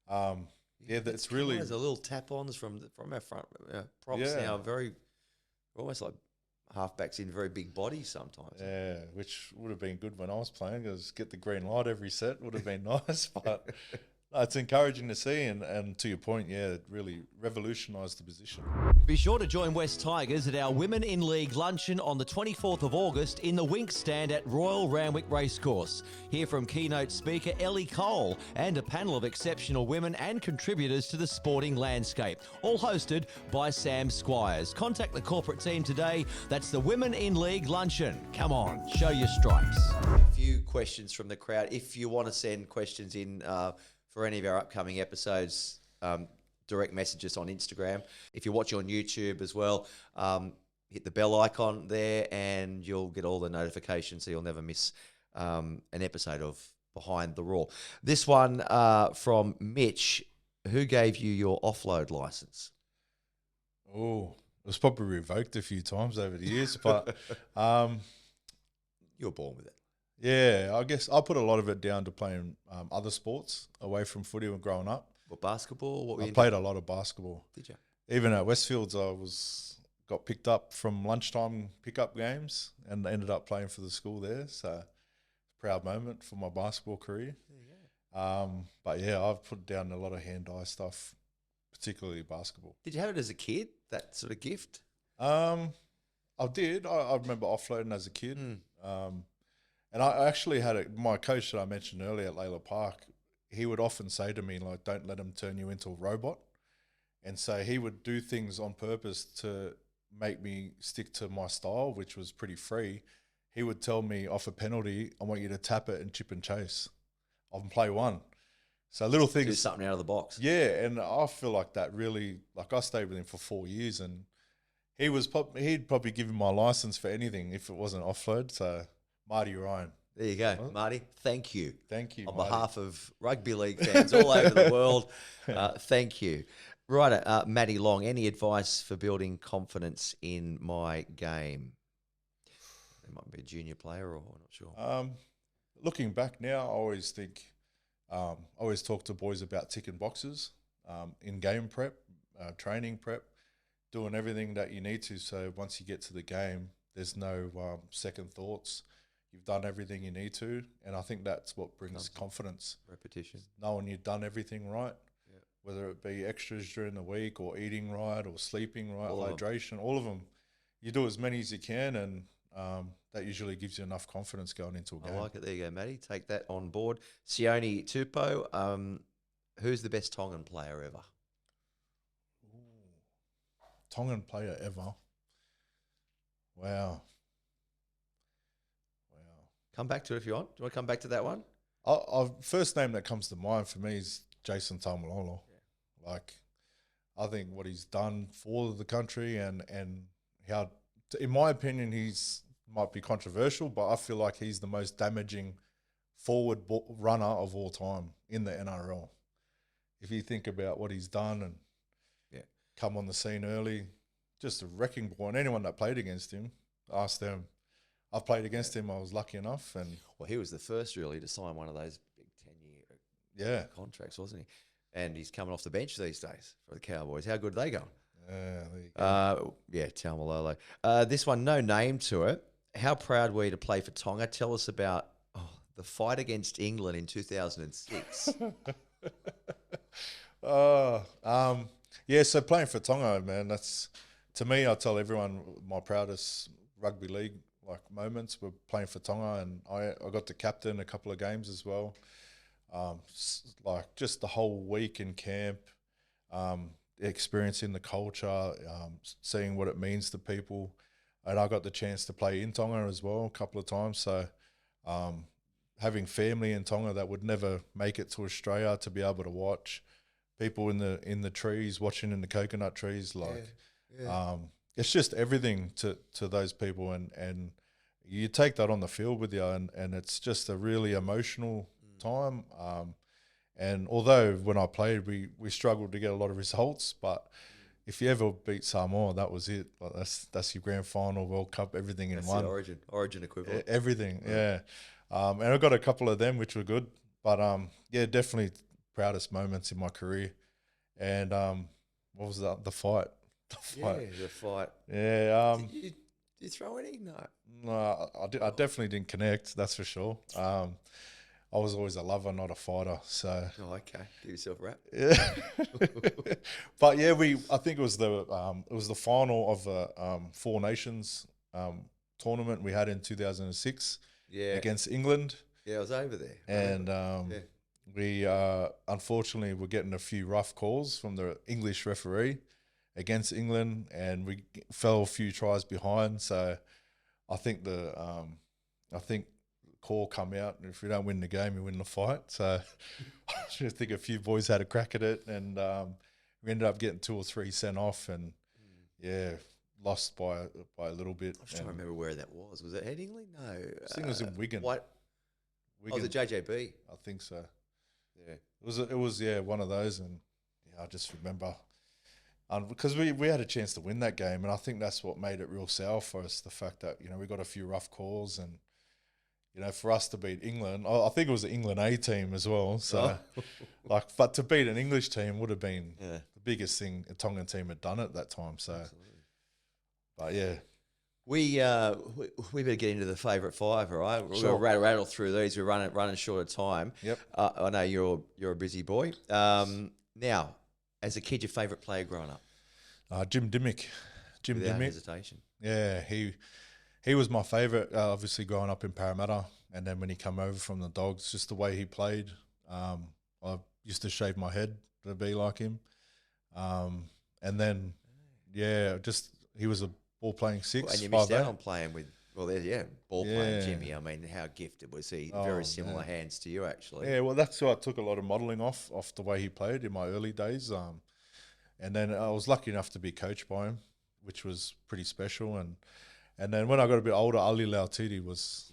that's really... There's a little tap-ons from our front props now. Very, almost like halfbacks in very big bodies sometimes. Yeah, which would have been good when I was playing, because get the green light every set would have been nice. But no, it's encouraging to see, and to your point, it really revolutionised the position. Be sure to join West Tigers at our Women in League luncheon on the 24th of August in the Wink Stand at Royal Randwick Racecourse. Hear from keynote speaker Ellie Cole and a panel of exceptional women and contributors to the sporting landscape, all hosted by Sam Squires. Contact the corporate team today. That's the Women in League luncheon. Come on, show your stripes. A few questions from the crowd. If you want to send questions in for any of our upcoming episodes, direct message us on Instagram. If you're watching on YouTube as well, hit the bell icon there and you'll get all the notifications, so you'll never miss an episode of Behind the Roar. This one from Mitch. Who gave you your offload license? Oh, it was probably revoked a few times over the years, but You were born with it. yeah, I guess I put a lot of it down to playing other sports away from footy when growing up. What, basketball? What were I you played a lot of basketball. Did you? Even at Westfields, got picked up from lunchtime pickup games and ended up playing for the school there. So, proud moment for my basketball career. But yeah, I've put down a lot of hand-eye stuff, particularly basketball. Did you have it as a kid, that sort of gift? I did. I remember offloading as a kid. And I actually had my coach that I mentioned earlier at Layla Park. He would often say to me, like, don't let him turn you into a robot. And so he would do things on purpose to make me stick to my style, which was pretty free. He would tell me off a penalty, I want you to tap it and chip and chase on play one. So little things. Do something out of the box. Yeah, and I feel like that really, like I stayed with him for 4 years, and he'd probably give me my license for anything if it wasn't offload. So Marty Ryan. There you go, Marty. Thank you. Thank you, On Marty. behalf of rugby league fans all over the world, thank you. Right, Matty Long, any advice for building confidence in my game? There might be a junior player, or I'm not sure. Looking back now, I always think, I always talk to boys about ticking boxes, in game prep, training prep, doing everything that you need to. So once you get to the game, there's no second thoughts. You've done everything you need to, and I think that's what brings confidence. Repetition. Knowing you've done everything right, whether it be extras during the week or eating right or sleeping right, hydration, all of them. You do as many as you can, and that usually gives you enough confidence going into a game. I like it. There you go, Matty. Take that on board. Sione Tupou, who's the best Tongan player ever? Tongan player ever. Wow. Come back to it if you want. Do you want to come back to that one? First name that comes to mind for me is Jason Taumalolo. Yeah. Like, I think what he's done for the country and how, in my opinion, might be controversial, but I feel like he's the most damaging forward runner of all time in the NRL. If you think about what he's done and come on the scene early, just a wrecking ball. And anyone that played against him, ask them. I've played against him. I was lucky enough, and he was the first really to sign one of those big 10-year contracts, wasn't he? And he's coming off the bench these days for the Cowboys. How good are they going? There you go. Taumalolo. This one, no name to it. How proud were you to play for Tonga? Tell us about the fight against England in 2006. So playing for Tonga, man, that's, to me, I tell everyone my proudest rugby league moments were playing for Tonga, and I got to captain a couple of games as well. Just the whole week in camp, experiencing the culture, seeing what it means to people, and I got the chance to play in Tonga as well a couple of times. So having family in Tonga that would never make it to Australia, to be able to watch people in the trees, watching in the coconut trees, it's just everything to those people, and you take that on the field with you, and it's just a really emotional time. And although when I played, we struggled to get a lot of results, but if you ever beat Samoa, that was it. Like that's your grand final, World Cup, everything in one. The origin equivalent. Everything, yeah. And I got a couple of them, which were good. But definitely proudest moments in my career. And what was that? The fight. The fight. Yeah. Did you throw any? No, I definitely didn't connect. That's for sure. I was always a lover, not a fighter. So. Oh, okay. Give yourself a rap. Yeah. But I think it was the final of the Four Nations tournament we had in 2006. Yeah. Against England. Yeah, I was over there. And we unfortunately were getting a few rough calls from the English referee against England, and we fell a few tries behind. So I think the call come out, and if you don't win the game, you win the fight. So I think a few boys had a crack at it, and we ended up getting 2 or 3 sent off, and lost by a little bit. I'm trying to remember where that was. Was it Headingley? No. I think it was in Wigan. Wigan. Oh, the JJB. I think so. Yeah. It was one of those, and I just remember because we had a chance to win that game, and I think that's what made it real sour for us. The fact that we got a few rough calls, and for us to beat England, I think it was the England A team as well. So but to beat an English team would have been the biggest thing a Tongan team had done at that time. So, absolutely. But yeah. We better get into the favourite 5, all right? We're going to rattle through these. We're running short of time. Yep. I know you're a busy boy. Now, as a kid, your favourite player growing up? Jim Dimmick. Without hesitation. Yeah, he was my favourite. Obviously, growing up in Parramatta, And then when he come over from the Dogs, just the way he played, I used to shave my head to be like him. And then, just he was a ball playing six. And you missed 5'8". out on playing with, ball playing Jimmy. I mean, how gifted was he? Very similar hands to you, actually. Yeah, well, that's who I took a lot of modelling off the way he played in my early days. And then I was lucky enough to be coached by him, which was pretty special. And then when I got a bit older, Ali Lautiti was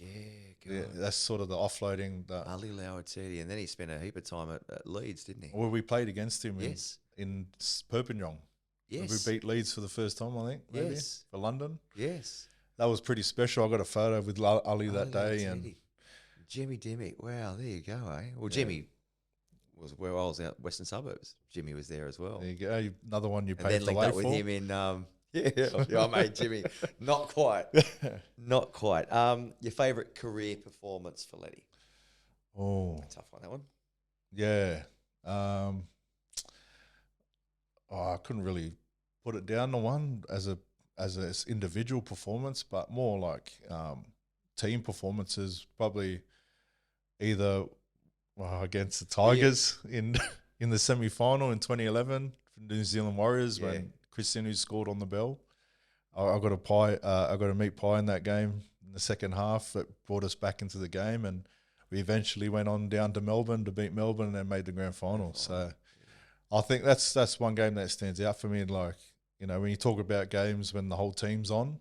that's sort of the offloading. Ali Lautiti, and then he spent a heap of time at Leeds, didn't he? Well, we played against him in Perpignan. Yes. We beat Leeds for the first time, I think, maybe, for London. Yes. That was pretty special. I got a photo with Ali that day. And Jimmy Dimmick. Wow, there you go, eh? Well, Jimmy was where I was out Western Suburbs. Jimmy was there as well. There you go. Another one you And paid then the way linked for. up with him in I made Jimmy. Not quite. Not quite. Your favourite career performance, Feleti? Oh, Tough one, that one. yeah. I couldn't really put it down to one as an individual performance, but more like team performances. Probably either against the Tigers in the semi-final in 2011 for New Zealand Warriors when Christian scored on the bell. I got a meat pie in that game in the second half that brought us back into the game, and we eventually went on down to Melbourne to beat Melbourne and made the grand final. So I think that's one game that stands out for me. Like, when you talk about games when the whole team's on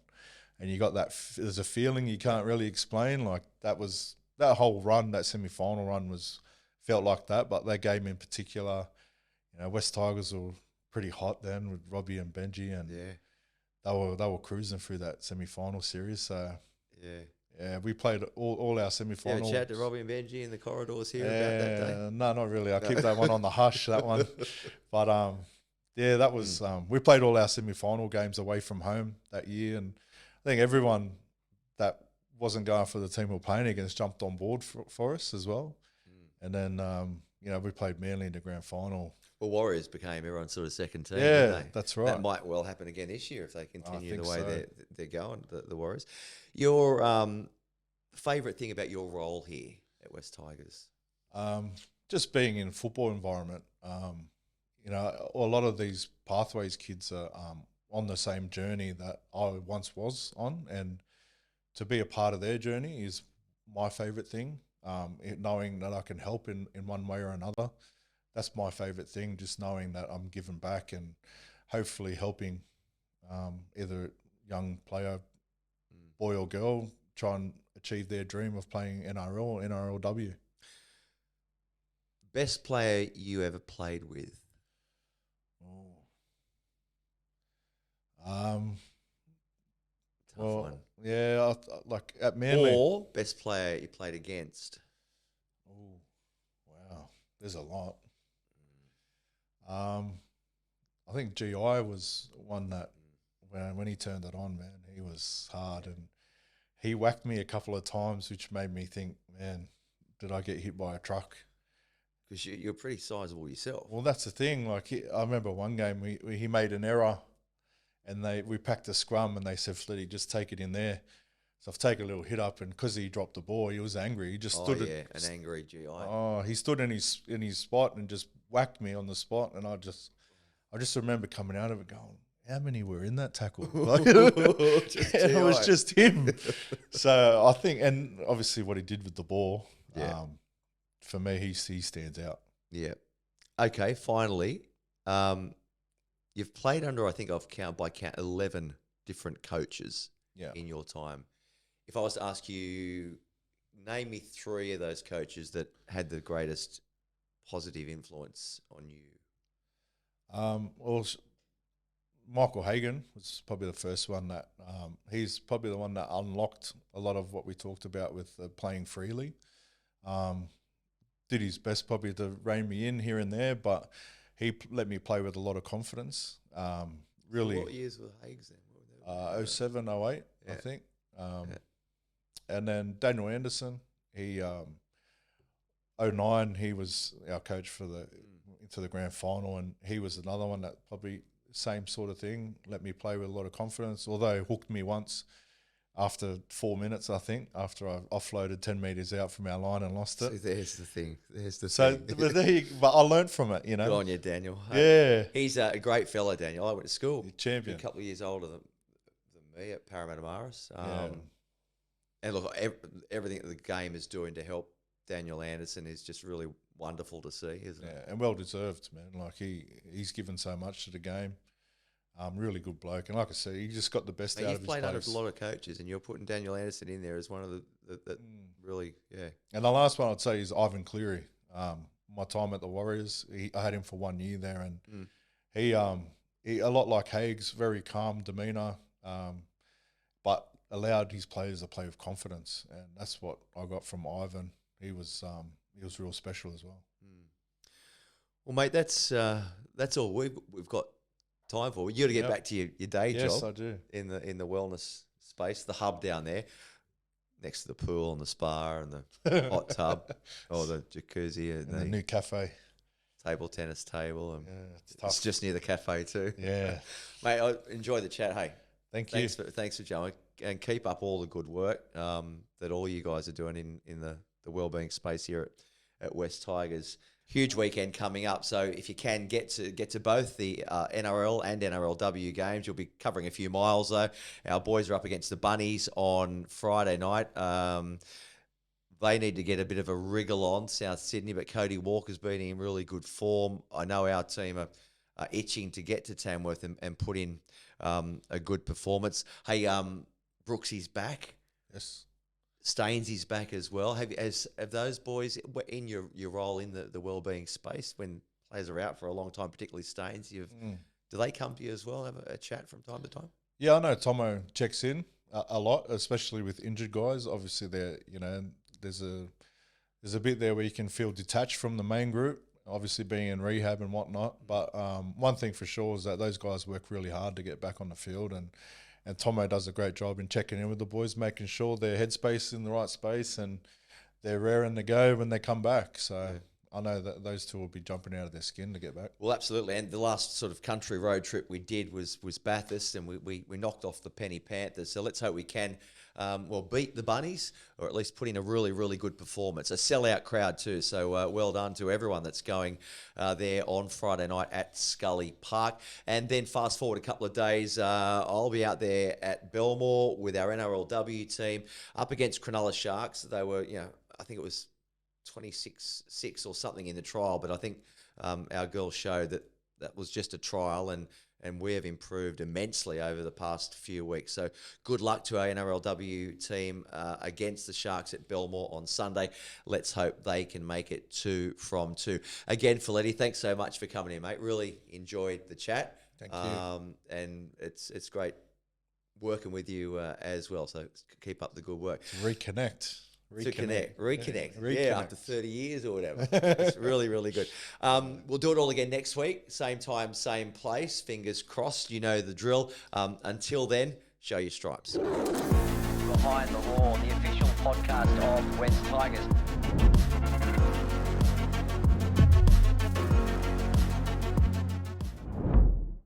and you got there's a feeling you can't really explain. Like that whole run, that semi-final run felt like that. But that game in particular, West Tigers were pretty hot then with Robbie and Benji, and they were cruising through that semi-final series. So we played all our semi-finals. You ever chat to Robbie and Benji in the corridors here about that day? No, not really. I keep that one on the hush, that one. But that was we played all our semi-final games away from home that year, and I think everyone that wasn't going for the team we were playing against jumped on board for us as well. And then we played Manly in the grand final. Well, Warriors became everyone's sort of second team. Yeah, didn't they? that's right. That might well happen again this year if they continue the way so. they're going, the Warriors. Your favourite thing about your role here at West Tigers? Just being in a football environment. A lot of these Pathways kids are on the same journey that I once was on, and to be a part of their journey is my favourite thing. Knowing that I can help in one way or another. That's my favourite thing, just knowing that I'm giving back and hopefully helping either a young player, boy or girl, try and achieve their dream of playing NRL or NRLW. Best player you ever played with? Tough one. Yeah, like at Manly. Or best player you played against? Oh, wow. There's a lot. I think GI was one that when he turned it on, man, he was hard, and he whacked me a couple of times, which made me think, man, did I get hit by a truck? Because you're pretty sizable yourself. Well, that's the thing. Like I remember one game he made an error, and we packed a scrum, and they said, "Feleti, just take it in there." So I've taken a little hit up, and because he dropped the ball, he was angry. He just stood. An angry GI. He stood in his spot and just whacked me on the spot, and I just remember coming out of it going, how many were in that tackle? It was just him. So I think, and obviously what he did with the ball, for me, he stands out. Yeah. Okay, finally, you've played under, I think I've counted 11 different coaches in your time. If I was to ask you, name me 3 of those coaches that had the greatest positive influence on you. Michael Hagan was probably the first one that he's probably the one that unlocked a lot of what we talked about with playing freely. Did his best probably to rein me in here and there, but he let me play with a lot of confidence. Really. What years were Hagues then? 07, 08, I think. And then Daniel Anderson, he 09, he was our coach for into the grand final, and he was another one that probably same sort of thing, let me play with a lot of confidence, although he hooked me once after 4 minutes, I think, after I offloaded 10 metres out from our line and lost it. See, there's the thing. So, but I learnt from it, you know. Good on you, Daniel. Yeah. He's a great fella, Daniel. I went to school. Champion. A couple of years older than me at Parramatta Maris. Yeah. And look, everything that the game is doing to help Daniel Anderson is just really wonderful to see, isn't it? Yeah, and well deserved, man. Like he's given so much to the game. Really good bloke, and like I said, he just got the best out of his You've played under place. a lot of coaches, and you're putting Daniel Anderson in there as one of the really, yeah. And the last one I'd say is Ivan Cleary. My time at the Warriors, I had him for 1 year there, and he a lot like Hagues, very calm demeanour, but allowed his players to play with confidence, and that's what I got from Ivan. He was real special as well. Well, mate, that's all we've got time for. You got to get back to your day job. Yes, I do. In the wellness space, the hub down there, next to the pool and the spa and the hot tub or the jacuzzi and the new cafe, table tennis table. And it's just near the cafe too. Yeah, mate, I enjoy the chat. Hey, thanks you. Thanks for joining, and keep up all the good work that all you guys are doing in the wellbeing space here at West Tigers. Huge weekend coming up, so if you can get to both the NRL and NRLW games, you'll be covering a few miles though. Our boys are up against the Bunnies on Friday night. They need to get a bit of a wriggle on, South Sydney, but Cody Walker's been in really good form. I know our team are itching to get to Tamworth and put in a good performance. Hey, Brooksy's back. Yes. Staines is back as well. Have those boys in your role in the wellbeing space when players are out for a long time, particularly Staines? Do they come to you as well? Have a chat from time to time? Yeah, I know Tomo checks in a lot, especially with injured guys. Obviously, there's a bit there where you can feel detached from the main group. Obviously, being in rehab and whatnot. But one thing for sure is that those guys work really hard to get back on the field, and Tomo does a great job in checking in with the boys, making sure their headspace is in the right space and they're raring to go when they come back. So I know that those two will be jumping out of their skin to get back. Well, absolutely. And the last sort of country road trip we did was Bathurst, and we knocked off the Penny Panthers. So let's hope we can beat the Bunnies, or at least put in a really, really good performance. A sellout crowd too, so well done to everyone that's going there on Friday night at Scully Park. And then fast forward a couple of days, I'll be out there at Belmore with our NRLW team up against Cronulla Sharks. They were, I think it was 26-6 or something in the trial, but I think our girls showed that was just a trial, and we have improved immensely over the past few weeks. So good luck to our NRLW team against the Sharks at Belmore on Sunday. Let's hope they can make it 2 from 2. Again, Feleti, thanks so much for coming in, mate. Really enjoyed the chat. Thank you. And it's great working with you as well. So keep up the good work. Reconnect. Yeah, after 30 years or whatever. It's really, really good. We'll do it all again next week. Same time, same place. Fingers crossed. You know the drill. Until then, show your stripes. Behind the Law, the official podcast of West Tigers.